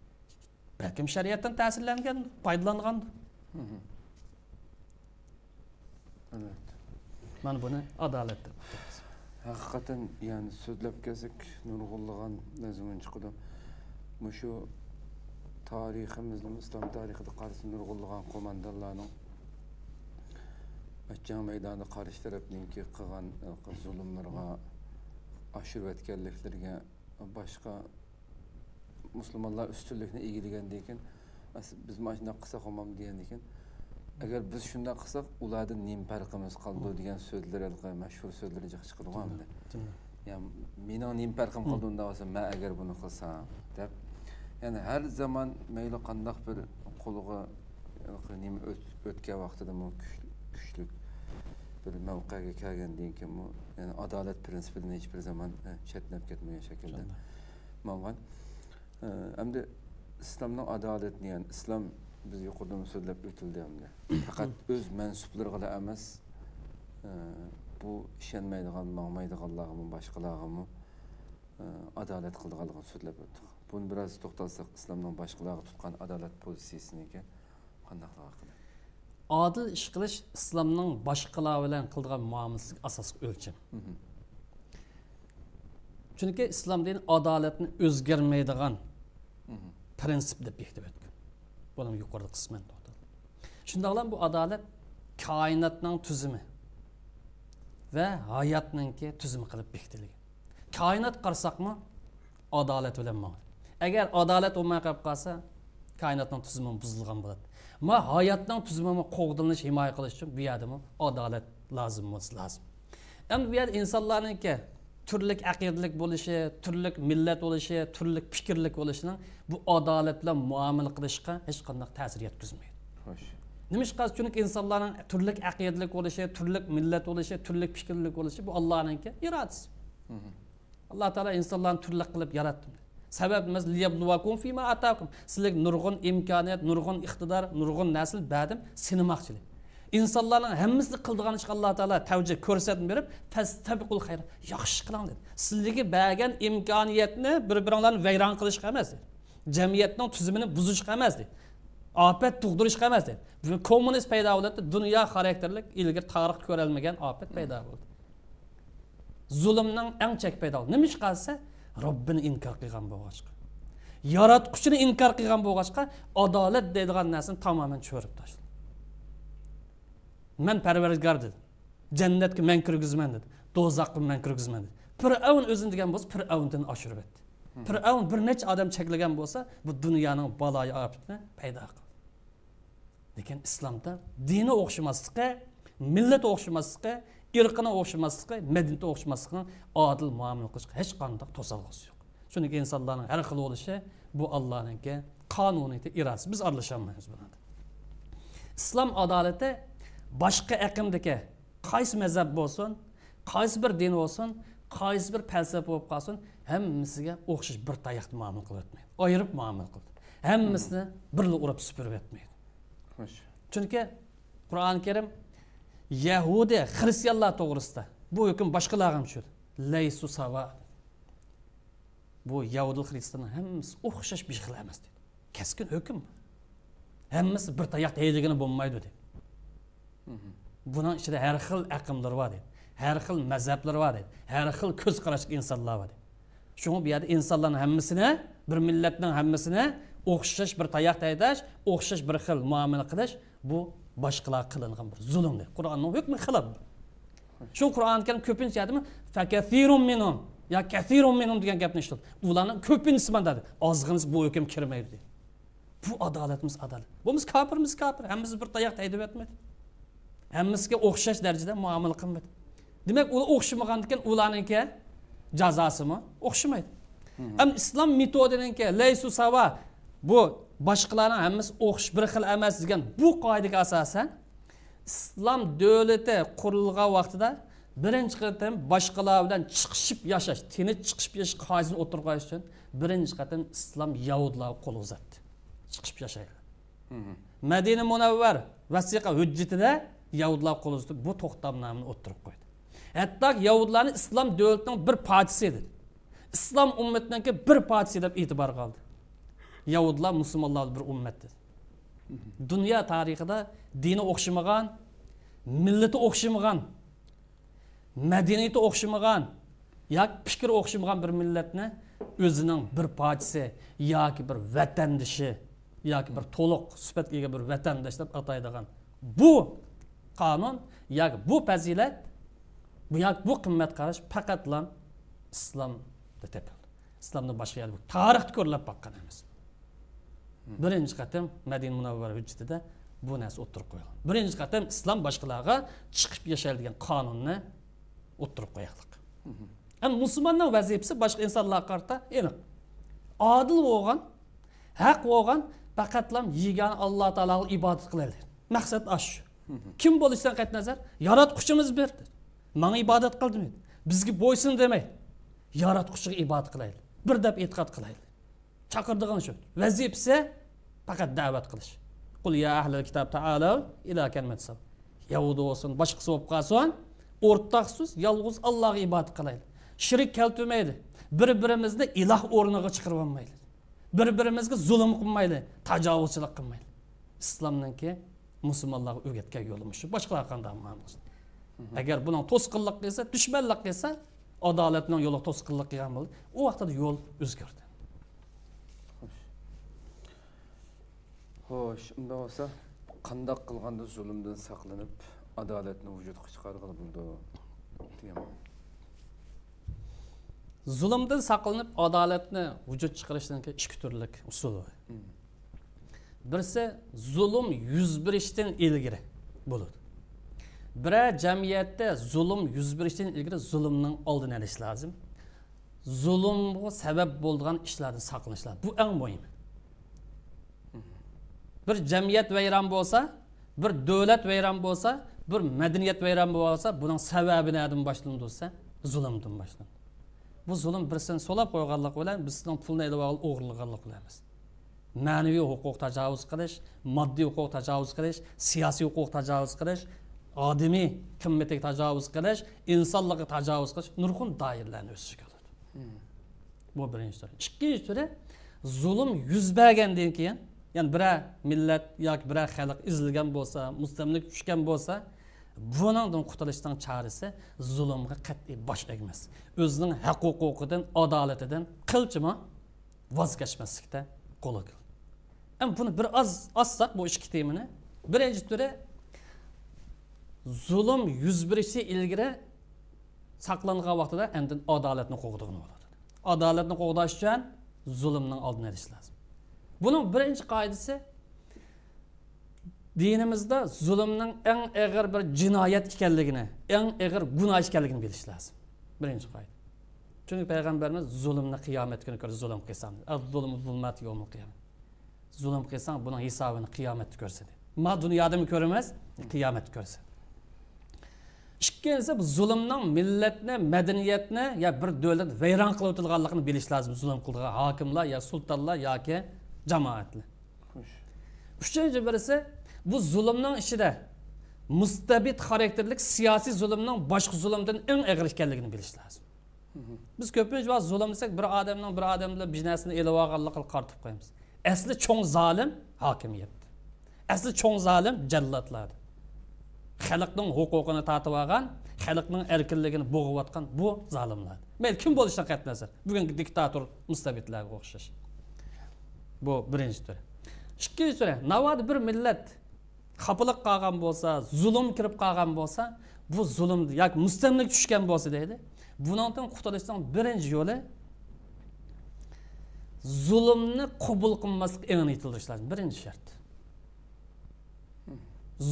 Balkim shariatdan ta'sirlangan, foydalangan. Evet. Mana buni adolat deb ataymiz. Hakikaten yani so'zlab kelsak nurg'unlagan nazmun chiqdi. Mushu tariximizning islom tarixida qarshi nurg'unlagan qo'mondonlarning Achchang maydonda qarshi tarafninki qilgan zulmlarga aşırı etkenliklerine başka Müslümanlar üstünlükne egilegendan keyin biz mashina qilsak olmam degandan agar biz shunday qilsak ulardan nim farqimiz qoldi degan so'zlar mashhur so'zlar chiqarganman. Yani mening nim farqim qoldi unda bo'lsa men agar buni qilsam deb yani her zaman mayli qandoq bir qo'liga nim o'tgan vaqtida kuchli bir mavqega kelgandan keyin yani adalet prinsipidan hiçbir zaman chetnab ketmagan shaklda bo'lgan. Hamda islomning adolatni yani islom biz yuqorida so'zlab o'tildi hamda faqat o'z mansublariga emas bu ishonmaydigan, ma'maydiganlarga boshqalarga adolat qilganligini so'zlab o'tdik. Buni biroz to'xtalsak islomning boshqalarga tutgan adolat pozitsiyasiga qanday qiladi? Adil ish qilish islomning boshqalar bilan qilgan muomalasiga asosiy o'lcham. Chunki islom dini adolatni o'zgarmaydigan prinsip deb bekitib o'tgan. Buni yuqorida qisman to'xtaldi. Shundaqla bu adolat koinotning tuzumi va hayotningki tuzumi qilib bekitilgan. Koinot qarsaqmi adolat bilan ma'lum. Agar adolat bo'lmay qolib qolsa, koinotning tuzumi buzilgan bo'ladi. Ma hayotning tuzumini qo'g'dilnish himoya qilish uchun bu yerdami adolat lozim bo'lsa lozim. Endi bu yerda insonlarningki turlik aqidalik bo'lishi, turlik millat bo'lishi, turlik fikrlik bo'lishining bu adolat bilan muomala qilishga hech qanday ta'sir yetkazmaydi. Xo'sh. Nima ishqas chunki insonlarning turlik aqidalik bo'lishi, turlik millat bo'lishi, turlik fikrlik bo'lishi bu Allohningki irodasi. Alloh taolo insonlarni turlik qilib yaratdi. Sababimiz liyabluvakum fima atakum. Sizlik nurg'un imkoniyat, nurg'un iqtidor, nurg'un nasl berdim, sinimoqchilik. İnsanların hammasini qildigan ishga Alloh taolo tavjih ko'rsatib berib, fastabiqul xayr. Yaxshi qiling dedi. Sizlarga bergan imkoniyatni bir-biringlarni vayron qilishga emas dedi. Jamiyatning tuzumini buzishga emas dedi. Afat tug'dirishga emas dedi. Bu kommunist paydo bo'ldi, dunyo xarakterlik ilgari tarix ko'rolmagan afat paydo bo'ldi. Zulmning eng chek paydo bo'ldi. Nima ish qilsa, Robbini inkor qilgan bo'lg'achqa. Yaratquchini inkor qilgan bo'lg'achqa, adolat deydigan narsani tamoman cho'rib tashladi. Men Parvardigor dedi. Jannatga men kirgizman dedi. Do'zaxga men kirgizman dedi. Fir'avn o'zini degan bo'lsa, Fir'avndan oshirib etdi. Fir'avn bir necha odam cheklagan bo'lsa, bu dunyoning baloyi ofatini paydo qildi. Lekin islomda dini o'xshamaslikka, millat o'xshamaslikka, irqini o'xshamaslikka, madaniyati o'xshamaslikka adil muomala qilishga hech qanday to'salg'isi yo'q. Chunki insonlarning har xil bo'lishi bu Allohning qonuniyati, irodasi. Biz aralashmaymiz bunda. Islom adolati boshqa aqimdagi qaysi mazhab bo'lsin, qaysi bir din bo'lsin, qaysi bir falsafa bo'lib qolsin, hammasiga o'xshash bir tayoqni muomala qilib o'tmaydi. Ayirib muomala qildi. Hammasini birga urib supurib o'tmaydi. Chunki Qur'oni Karim Yahudi, Xristianlar to'g'risida bu hukm boshqalarga ham tushadi. Laysu sawa. Bu Yahudi, Xristianlar hammasi o'xshash bir xil emas dedi. Keskin hukm. Hammasi bir tayoq deydigini bo'lmaydi dedi. Bunun ichida har xil aqimlar bor dedi. Har xil mazhablar bor dedi. Har xil ko'z qarashli insonlar bor dedi. Shunga bu yerda insonlarning hammasini, bir millatning hammasini o'xshash bir tayoq taydash, o'xshash bir xil muomala qilish bu boshqalar qilingan bir zulmdir. Qur'onning hukmi xilaf. Shu Qur'on Karim ko'pincha aytadimi? Fakathirun minhum ya kathirun minhum degan gapni eshitdim. Ularning ko'pinchisi mana dedi. Ozg'iniz bu hukm kirmaydi dedi. Bu adolatimiz adolat. Biz kafirmiz kafir. Hammamiz bir tayoq taydib etmedi. Hammamizga o'xshash darajada muomala qilmadi. Demak, ular o'xshamagandan ularningki jazosimi o'xshamaydi. Ham islom metodininki laysu sawa bu boshqalarning hammasi o'xshash bir xil emas degan bu qoidaga asosan islom davlati qurilgan vaqtida birinchi qatam boshqalar bilan chiqishib yashash, tinch chiqishib yashash qoidasini o'tirgan uchun birinchi qatam islom yahudlar qo'l uzatdi. Chiqishib yashaydi. Madina Munavvar vasiqa hujjatida yahudlar qo'l uzatdi, bu to'xtamnomani o'tirib qo'ydi. Hatto yahudlarni islom davlatining bir partiyasi edi. İslam ummetinki bir partisi deb e'tibor qildi. Yahudlar musulmonlar bir ummatdir. Dünya tarixida dini o'xshamagan, millati o'xshamagan, madaniyati o'xshamagan, yoki fikri o'xshamagan bir millatni o'zining bir partisi yoki bir vatandoshi yoki bir to'liq sifatga ega bir vatandosh deb ataydigan bu qonun yoki bu fazilat yoki bu qimmat qarash faqatla islom İslamda boshqa yer yo'q. Tarixda ko'rilib baqqan emas. Birinchi qatam Madina Munavvara hujjatida bu narsa o'tirib qo'yilgan. Birinchi qatam islom boshqalarga chiqib yashaydigan qonunni o'tirib qo'yaylik. Ham musulmonning vazifasi boshqa insonlarga qarata aniq. Adil bo'lgan, haq bo'lgan, faqatlam yegan Alloh taologa ibodat qilaylik. Maqsad shu. Kim bo'lishidan qat nazar, yaratquchimiz berdi. Menga ibodat qil demaydi. Bizga bo'ysun demaydi. Yaratquchiga ibodat qilaylik. Bir deb e'tiqod qilaylik. Chaqirdigan shu. Vazifasi faqat da'vat qilish. Qul ya ahlal kitob ta'alu ila kalimat sav. Yahudi bo'lsin, boshqasi bo'lib qolsin, o'rtaqsiz yolg'iz Allohga ibodat qilaylik. Shirik keltirmaylik. Bir-birimizni iloh o'rniga chiqarib olmaylik. Bir-birimizga zulm qilmaylik, tajovuzchilik qilmaylik. Islomninki musulmonlarga o'rgatgan yo'limiz shu. Boshqalar qanday muomala. Agar buni to'sqinlik qilsa, dushmanlik qilsa, adolatning yo'li to'sqinlik qilgan bo'ldi. U vaqtda yo'l o'zgardi. Xo'sh, unda bo'lsa, qanday qilganda zulmdan saqlanib, adolatni vujudga chiqarg'ili bo'ldi degan. Zulmdan saqlanib, adolatni vujud chiqarishdan ikki turli usul bor. Birisi zulm yuz berishdan ilgari bo'ladi. Bira jamiyatda zulm yuz berishdan ilgari zulmning oldini olish lozim. Zulmga sabab bo'lgan ishlardan saqlanish lozim. Bu eng muhim. Bir jamiyat vayron bo'lsa, bir davlat vayron bo'lsa, bir madaniyat vayron bo'lsa, buning sababi nimadan boshlanadi desa, zulmdan boshlanadi. Bu zulm birisini so'lab qo'yganlik bilan bizning pulni elib olib o'g'irlaganlik bilan emas. Ma'naviy huquq tajovuz qilish, moddiy huquq tajovuz qilish, siyosiy huquq tajovuz qilish, odamiy qimmatga tajovuz qilish, insonlarga tajovuz qilish nurg'un doiralarni o'z ichiga oladi. Bu birinchi tur. Ikkinchi turi zulm yuz bergandan keyin, ya'ni bir millat yoki bir xalq izilgan bo'lsa, mustamlik tushgan bo'lsa, buningdan qutulishning chorasi zulmga qat'iy bosh egmas. O'zining haq-huquqidan, adolatidan qilchimi voz kechmaslikda qo'l qil. Ham buni bir oz assaq bu ikki temani. Birinchi turi zulm yuz berishi ilgari saqlangan vaqtida endi adolatni qo'g'digan bo'ladi. Adolatni qo'g'dash uchun zulmning oldini olish lozim. Buning birinchi qoidasi dinimizda zulmning eng og'ir bir jinoyat ekanligini, eng og'ir gunoh ekanligini bilish lozim. Birinchi qoida. Chunki payg'ambarimiz zulmni qiyomat kuni ko'rdi, zulm qilsam, az-zulmu zulmat yawmul qiyomat. Zulm qilsang buning hisobini qiyomatda ko'rsatadi. Ma dunyoda ko'ramiz, qiyomatda ko'rsatadi. Ikkinchisi bu zulmning millatni, madaniyatni ya bir davlat vayron qilib o'tilganligini bilish lozim. Zulm qilgan hokimlar ya sultonlar yoki jamoatlar. Uchinchi birisi bu zulmning ichida mustabid xarakterlik siyosiy zulmning boshqa zulmdan eng og'ir ekanligini bilish lozim. Biz ko'pincha vaqt zulm desak bir odamning bir odam bilan biznesini elib olganligini qartib qo'yamiz. Asli cho'ng zolim hokimiyat. Asli cho'ng zolim jallatlar. Xalqning huquqini tatib olgan, xalqning erkinligini bo'g'iyotgan bu zolimlar. Mayli kim bo'lishidan qat'iy nazar, bugungi diktator mustabidlarga o'xshash. Bu birinchi tur. Ikkinchi tur, navod bir millat xafalık qolgan bo'lsa, zulm kirib qolgan bo'lsa, bu zulmni yoki mustamlik tushgan bo'lsa deydi. Bundan qutulishning birinchi yo'li zulmni qabul qilmaslik eng aytilish lozim. Birinchi shart.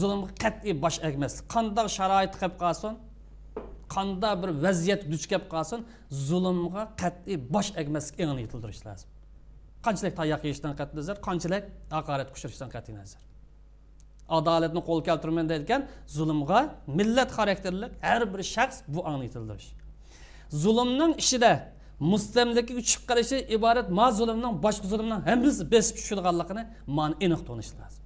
Zulmga qat'iy bosh egmaslik. Qanday sharoit qilib qolsin, qanday bir vaziyat duch kelib qolsin, zulmga qat'iy bosh egmaslik eng aytilish lozim. Qanchalik tayoq yeyishdan qat'iy nazar, qanchalik haqorat kuchirishdan qat'iy nazar. Adolatni qo'l keltirmayman deydigan zulmga millat xarakterlik har bir shaxs bu anglitildirish. Zulmning ishida mustamlikaga uchib qolishi iborat ma zulmning boshqa zulmning hammasi besib tushirganligini man aniq tonish lozim.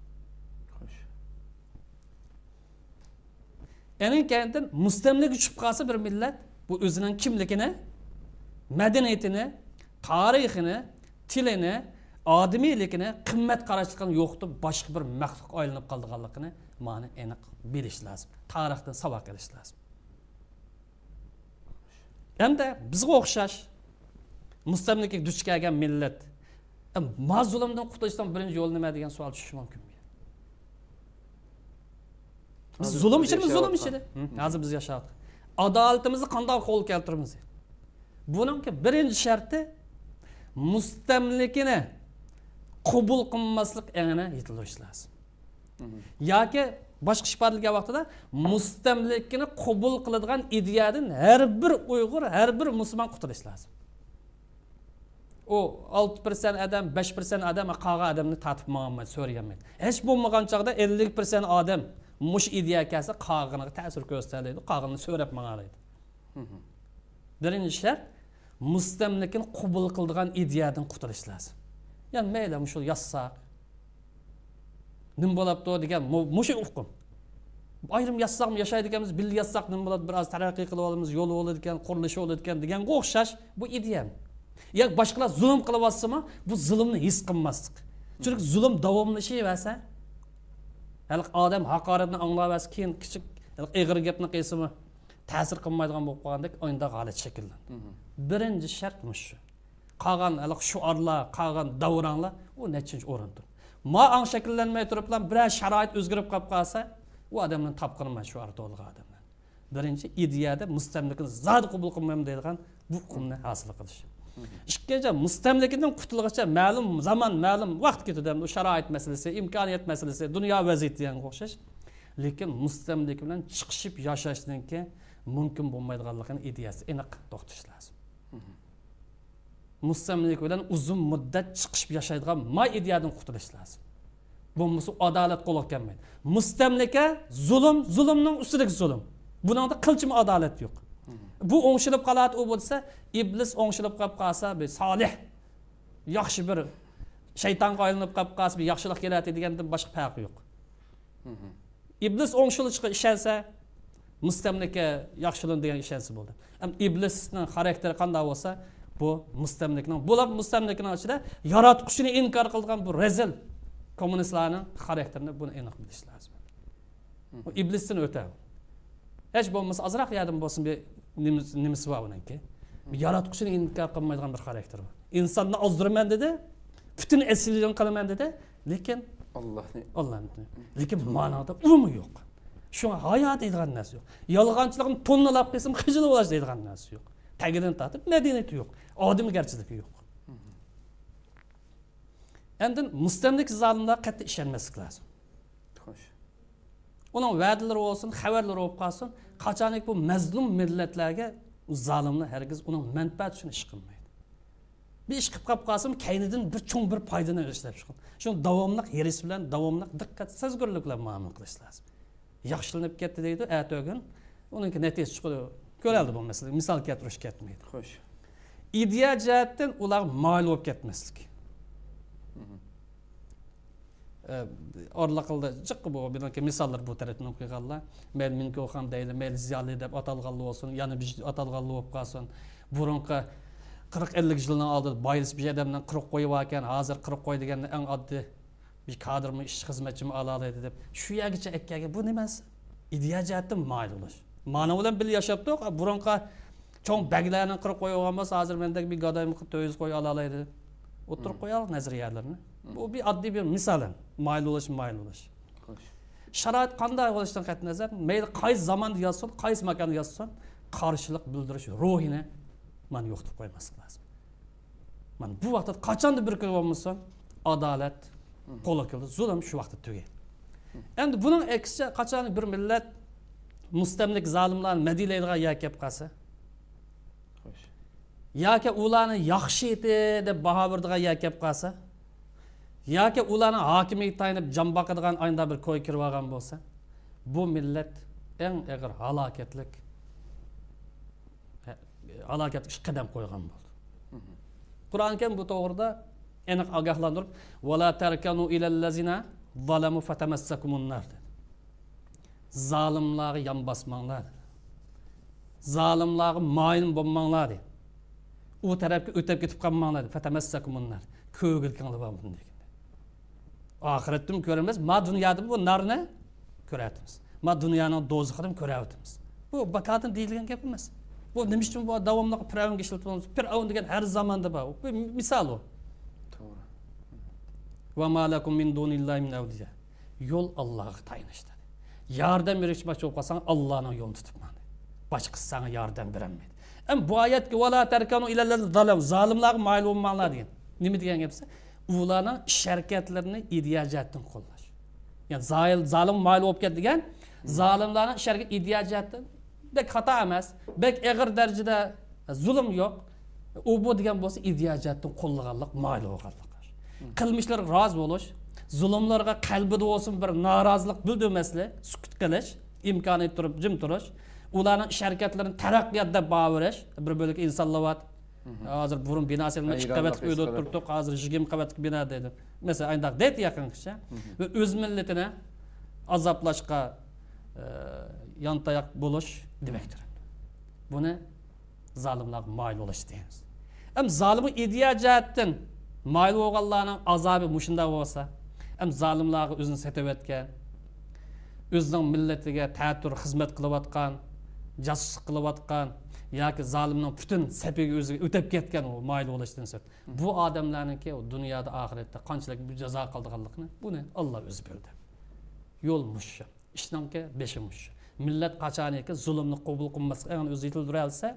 Ening keyin mustamlika uchib qolsa bir millat bu o'zining kimligini, madaniyatini, tarixini, tilini, odamiyligini, qimmat qarashligini yo'qotib boshqa bir maxluq aylanib qolganligini ma'ni aniq bilish lozim. Tarixdan saboq olish lozim. Endi bizga o'xshash mustamlikaga duch kelgan millat mazlumdan qutulishdan birinchi yo'l nima degan savol tushishi mumkin. Biz zulm ichida. Hozir biz yashayapmiz. Adolatimizni qanday qo'l keltiramiz? Buningki birinchi sharti mustamlikini qabul qilmaslik engini yetilish lozim. Yoki boshqa ifodalarga vaqtida mustamlikini qabul qiladigan ideyadan har bir Uyg'ur, har bir musulmon qutulish lozim. O 6% adam, 5% adam qolgan odamni tatib ma'lumot so'ramaydi. Hech bo'lmagan chaqda 50% odam mush ideya kelsa qolganiga ta'sir ko'rsatadi, qolganini so'rab ma'laydi. Birinchi shart mustamlikini qabul qiladigan ideyadan qutulish lozim. Yani mayli shu yazsaq nim bo'libdi degan mushu hukm. Ayrim yazsaqmi yashaydiganimiz bil yazsaq nim bo'ladi, biroz taraqqiy qilib olamiz, yo'li bo'ladi ekan, qurilishi bo'ladi ekan degan o'xshash bu ideya. Yo'q boshqalar zulm qilyapsimi, bu zulmni his qilmaslik. Chunki zulm davomlashaversa, hali odam haqoratni anglayversa, keyin kichik ig'ir gapni qilsimi ta'sir qilmaydigan bo'lib qolgandek o'yinda holat shakllanadi. Birinchi shart shu. Qolgan shuarlar, qolgan davronlar u nechinchi o'rindir. Ma ang shakllanmay turiblar, biroz sharoit o'zgarib qolib qolsa, u odamning topqirman shuar to'lg'an odamlar. Birinchi ideyada mustamlikani zod qabul qilmayman deydigan bu hukmni hosil qilish. Ikkinchi mustamlikadan qutulguncha ma'lum zaman, ma'lum vaqt ketadi. Bu sharoit masalasi, imkoniyat masalasi, dunyo vaziyatiga o'xshash. Lekin mustamlika bilan chiqishib yashashninki mumkin bo'lmaydiganligini ideyasi aniq to'xtatish lozim. Mustamlika bilan uzun muddat chiqishib yashaydigan ma ideyadan qutulish lozim. Bo'lmasa adolat qo'lga kelmaydi. Mustamlika zulmning ustidagi zulm. Buningda qilchimi adolat yo'q. Bu o'ngshilib qoladi u bo'lsa, iblis o'ngshilib qolib qolsa, bir solih, yaxshi bir shaytonga aylanib qolib qolsa, bir yaxshilik keladi degandan boshqa farq yo'q. Iblis o'ngshilishga ishonsa, mustamlika yaxshilik degan ishonsa bo'ldi. Ham iblisning xarakteri qanday bo'lsa, bu mustamlikning, bo'lib mustamlikning ichida yaratqushini inkor qilgan bu rezil kommunistlarning xarakterini buni aniq bilish lozim. Bu iblisdan o'tadi. Hech bo'lmasa azroq yadim bo'lsin bir nimasi bor uningki. Yaratqushini inkor qilmaydigan bir xarakter bor. Insonni ozdiraman dedi, butun aslidan qilaman dedi, lekin Allohni. Lekin ma'noda umi yo'q. Şuna hayat deydigan narsa yo'q. Yolg'onchilikni tonnalab qilsam xijilib olash deydigan narsa yo'q. Tagidan tortib madaniyati yo'q. Odamgarchiligi yo'q. Endi mustamlik zolimlar qattiq ishonmaslik lozim. Xo'sh. Uning va'dalari bo'lsin, xabarlari bo'lib qolsin, qachonki bu mazlum millatlarga zolimlar hargiz uning manfaati uchun ish qilmaydi. Bir ish qilib qolib qolsam, kaynidan bir cho'ng bir foydani ishlab chiqadi. Shuni davomli hiris bilan, davomli diqqat, sezgirlik bilan muomala qilish lozim. Yaxshilanib ketdi deydi, ertaga uningki natija chiqadi. Ko'raldi bu masala. Misol keltirish ketmaydi. Xo'sh. Ideya jihatdan ular mayl bo'lib ketmaslik. Orlaqılda jiqqi bu bunaki misollar bu tarafdan o'qiganlar. Men minki o'qan deydi, men ziyoli deb atalganli bo'lsin, yana bir atalganli bo'lib qolsin. Burunqi 40-50 yildan oldin boylis bir odamdan 40 qo'yib ekan, hozir 40 qo'y deganda eng oddiy bir kadrmi, ish xizmatchimi ola oladi deb. Shu yergacha akkaga bu nimasi? Ideya jihatdan mayl bo'lish. Mana bilan bir yashapdi, burunqi cho'ng baglarni 40 qo'yib olgan bo'lsa, hozir mendagi bir gadaymi 400 qo'y ola oladi. O'tirib qo'yal nazariyalarni. Bu bir oddiy bir misol. Mayl bo'lish. Xo'sh. Sharoit qanday bo'lishdan qat'iy nazar, mayli qaysi zamonda yozsin, qaysi makonda yozsin, qarshilik bildirish ruhini men yo'qotib qo'ymaslik lozim. Men bu vaqtda qachonda bir kun bo'lmasa, adolat qo'lga keldi, zulm shu vaqtda tugaydi. Endi buning aksicha qachon bir millat mustamlik zolimlarni madilaydigan yer kelib qolsa, Xo'sh. yoki ularni yaxshi edi deb baho beradigan yer kelib qolsa, yoki ularni hokimiyat tayinib jon boqadigan ayda bir ko'y kirib olgan bo'lsa, bu millat eng og'ir halokatlik qadam qo'ygan bo'ldi. Qur'on ham bu to'g'rida aniq ogohlantirib, "Va la tarkanu ilal lazina zalamu fatamassakumun nar" dedi. Zolimlarga yon bosmanglar. Zolimlarga moyin bo'lmanglar dedi. U tarafga o'tib ketib qolmanglar dedi. Fatamassakumun nar. Ko'gilkanglar bor bunday. Ahirettim göremiz, ma dünyada bu narni ko'rayapmiz. Ma dunyoning do'zaxini ko'rayapmiz. Bu bakatın deyilgan gap emas. Bu nima uchun bu davomli firavnga ishlatamiz? Firavn degan har zamonda bor. Bu misol u. To'g'ri. Va malakum min dunillahi min awliya. Yo'l Allohga tayinishdi. Yordam berishmoqchi bo'lib qolsang, Allohning yo'lini tutibman. Boshqasi sana yordam berolmaydi. Bu oyatga va la tarkanu ilal zalim, zolimlarga mayl bo'lmanglar degan. Nima degan gapsa? Ularning harakatlarini ideya jihatdan qo'llash. Ya'ni zolim mayl bo'lib ketgan, zolimlarning harakat ideya jihatdan bek xato emas, bek og'ir darajada zulm yo'q. U bu degan bo'lsa ideya jihatdan qo'llaganlik, mayl bo'lganlik. Qilmishlarga rozi bo'lish, zulmlarga qalbida bo'lsin bir norozilik bildirmaslik, sukut qilish, imkoniyat turib jim turish, ularning harakatlarini taraqqiyot deb bavarish, bir bo'lik insonlar hozir burun binasini 2 qavatli uyda o'tirdik, hozir 20 qavatli bino dedi. Mesela ayndaq deydi yaqincha va o'z millatini azoblashga yantayoq bo'lish demakdir. Buni zolimlar mayl bo'lish deymiz. Ham zolimning ideya jihatdan mayl bo'lganlarning azobi mushunda bo'lsa, ham zolimlarga o'zini setib etgan, o'zining millatiga ta'tir xizmat qilayotgan, jasuslik qilayotgan yoki zolimning butun safiga o'ziga o'tib ketgan u mayl bo'lishdan so'ng bu odamlarniki dunyoda oxiratda qanchalik jazo qildiganligini buni Alloh o'zi bildi. Yo'l mushsha, ishningki beshi mushsha. Millat qachoniki zulmni qabul qilmasga o'zi yetildirsa olsa,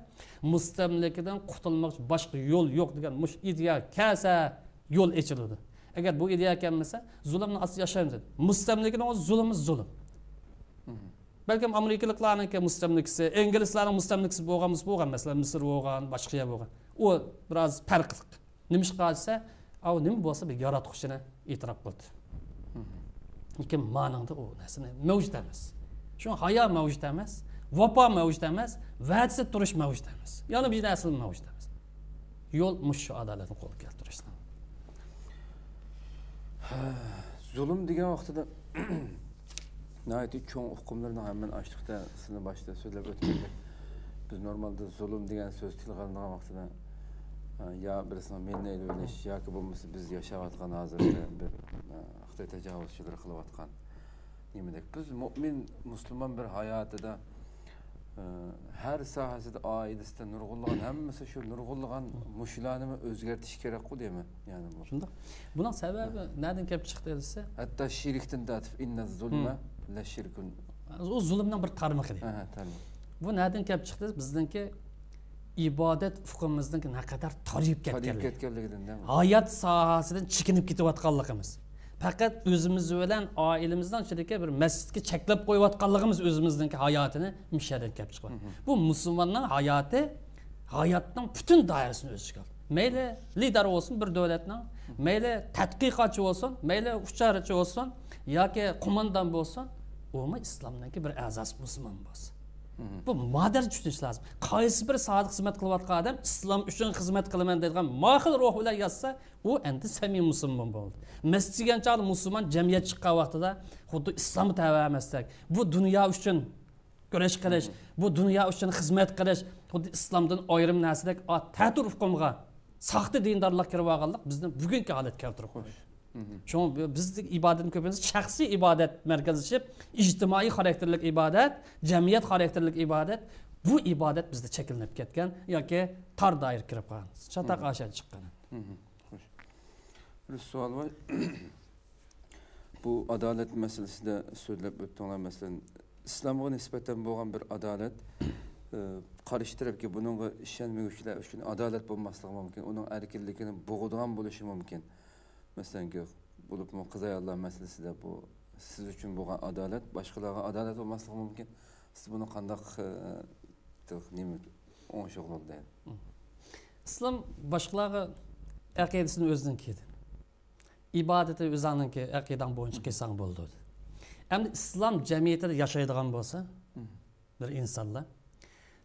mustamlikadan qutulmoq boshqa yo'l yo'q degan mush ideya kelsa yo'l ochiladi. Agar bu ideya kelmasa, zulmni asli yashaymiz. Mustamlikaning o'zi zulm. Belki Amerikalıklarınki mustamlikisi, İngilizlerin mustamlikisi bo'lgan, mesela Mısır bo'lgan, boshqa yer bo'lgan. O biraz farklı. Nima qilsa, o nima bo'lsa bir yaratqushini e'tirof qildi. Lekin ma'noda o narsani mavjud emas. Shu hayo mavjud emas, vafo mavjud emas, va'dasiz turish mavjud emas. Yana bir narsa mavjud emas. Yo'l mush adolatni qo'lga keltirishdan. Zulm degan vaqtida nəhayət çoğun hukumlarını hemen açtıqda sizin başta söyləyib ötürdük. Biz normalde zulüm degan söz tilg'angan vaqtida ya birisini men neydi o'ylash yoki bo'lmasa biz yashayotgan hozirda bir Xitoy tajovuzchilari qilayotgan nimadek biz mo'min musulmon bir hayotida har sohasida oilasida nurg'unlagan hammasi shu nurg'unlagan mushlarni o'zgartirish kerak-ku deyman. Ya'ni bu. Shunda. Buning sababi nereden kelib chiqdi desa, hatto shirkdan tatib inna zulma la shirkun O zulmning bir tarmoqi deydi. Ha, tamam. Bu nereden kelib chiqdi? Bizningki ibodat ufqimizningki naqadar tariyib Tarayıp ketganligi. ketganligidan değil mi? Hayot sohasidan chekinib ketayotganligimiz. Faqat o'zimiz bilan oilamizdan ichidagi bir masjidga cheklab qo'yayotganligimiz o'zimizningki hayotini mishadan kelib chiqadi. Bu musulmonning hayotning butun doirasini o'z ichiga oldi. Mayli lider olsun bir davlatning, mayli tadqiqotchi olsun, mayli ucharchi olsun yoki qo'mondon bo'lsin, u islomningki bir a'zosi musulmon bo'lsin. Bu modern tushunish lazım. Qaysi bir sodiq xizmat qilayotgan odam islom uchun xizmat qilaman deydigan mohil ruh bilan yozsa, u endi samimiy musulmon bo'ldi. Masjidga chaqib musulmon jamiyat chiqqan vaqtida xuddi islomni tava emasdak, bu dunyo uchun kurash qilish, bu dunyo uchun xizmat qilish, xuddi islomdan ayrim narsadak ta'tur hukmga saxta dindorlik kirib olganlik bizni bugungi holatga keltirib qo'ydi. Şun bizning ibodatni ko'pincha shaxsiy ibodat markazlashib, ijtimoiy xarakterlik ibodat, jamiyat xarakterlik ibodat, bu ibodat bizda chekilinib ketgan yoki tor doir kirib qolgan. Chataq ashar chiqqan. Xo'sh. Bir savol var. Bu adalet meselesinde so'zlab o'tdinglar, masalan, islomga nisbatan bo'lgan bir adalet qarshi tarafga buningga ishonmauvchilar uchun adalet bo'lmasligi mumkin, uning erkinligini bo'g'adigan bo'lishi mumkin. Mesela bulup mu kız ayarlar meselesi de bu siz için bu adalet, başkalarına adalet olması mümkün. Siz bunu kandak neymi onşuk oldu yani. İslam başkalarına akidesini özden kiydi. İbadeti özünün ki akidan boyunca kesan buldu. Hem İslam cemiyetinde yaşaydıgan olsa bir insanla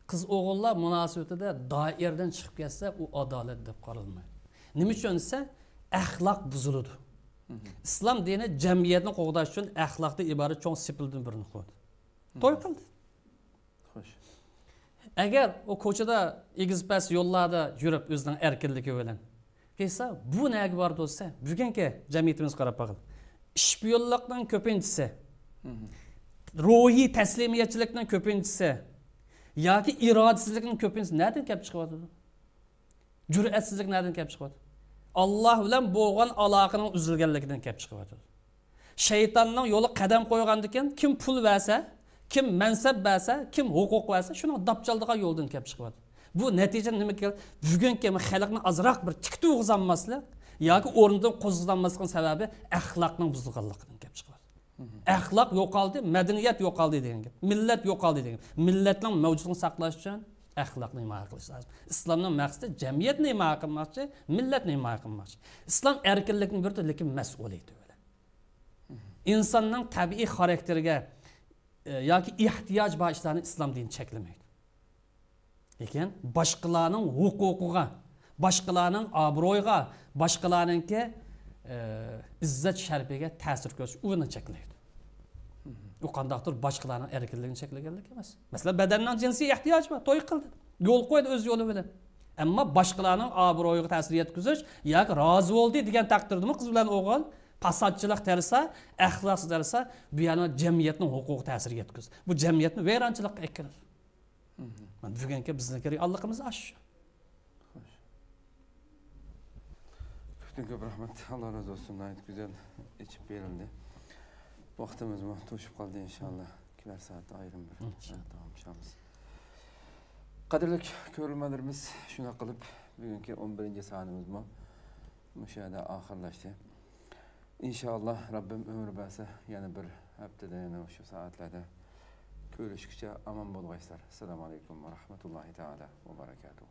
kız oğullar münasebetinde daireden çıkıp gelse o adalet de qaralmaydı. Nima uchun ise ahlak buzuldu. İslam dini cemiyetini qo'g'dash uchun ahlakda iborat cho'ng sipildan birini qo'ydi. To'y qildi. Xo'sh. Agar o ko'chada egizpas yo'llarda yurib o'zining erkinligi bilan kelsa, bu nega bor bo'lsa, bugungi jamiyatimiz qarab boqing. Ishbiyonlikning ko'pinchisi, ruhiy taslimiyatchilikning ko'pinchisi yoki irodasizlikning ko'pinchisi nereden kelib chiqyapti? Jur'atsizlik nereden kelib chiqyapti? Allah bilan bo'lgan aloqaning uzilganligidan kelib chiqyapti. Shaytonning yo'li qadam qo'ygandikan, kim pul versa, kim mansab versa, kim huquq versa, shuni dapchaldigan yo'ldan kelib chiqyapti. Bu natija nima keldi? Bugungi xalqning azroq bir tik to'g'izlanmaslik yoki o'rnidan qo'zg'almasligining sababi axloqning buzilganligidan kelib chiqyapti. Axloq yo'qoldi, madaniyat yo'qoldi degan gap. Millat yo'qoldi degan. Millatning mavjudligini saqlash uchun axloqni himoya qilish lazım. İslamning maqsadi jamiyatni himoya qilmoqchi, millatni himoya qilmoqchi. İslam erkinlikning bir lekin mas'uliyati bo'la. İnsanning tabiiy xarakteriga yoki ehtiyoj bor ishlarni islom dini cheklamaydi. Lekin boshqalarning huquqiga, boshqalarning obro'yiga, boshqalarningki izzat sharfiga ta'sir ko'rsatish uni cheklaydi. U qandaqdir boshqalarning erkinligini cheklaganlik emas. Masalan, badanning jinsiy ehtiyoji bor, to'y qildi. Yo'l qo'ydi o'z yo'li bilan. Ammo boshqalarning obro'yiga ta'sir yetkazish yoki rozi bo'ldi degan taqdirda qiz bilan o'g'il fasodchilik tarsa, axloqsiz tarsa, bu yana jamiyatning huquqiga ta'sir yetkazadi. Bu jamiyatni vayronchilikqa ekkirar. Mana bugungi bizning realligimiz shu. Ko'p rahmat. Allah razı olsun. Gayet güzel içip verildi. Vaktimiz mi? Tuşup kaldı inşallah. Kiler saatte ayrım bir. Tamam şans. Kadirlik görülmelerimiz şuna kılıp bugünkü 11. saatimiz mi? Müşahede ahırlaştı. İnşallah Rabbim ömür verse yani bir haftada yani şu saatlerde görüşükçe aman bol gayslar. Selamun Aleyküm ve Rahmetullahi Teala ve Berekatuhu.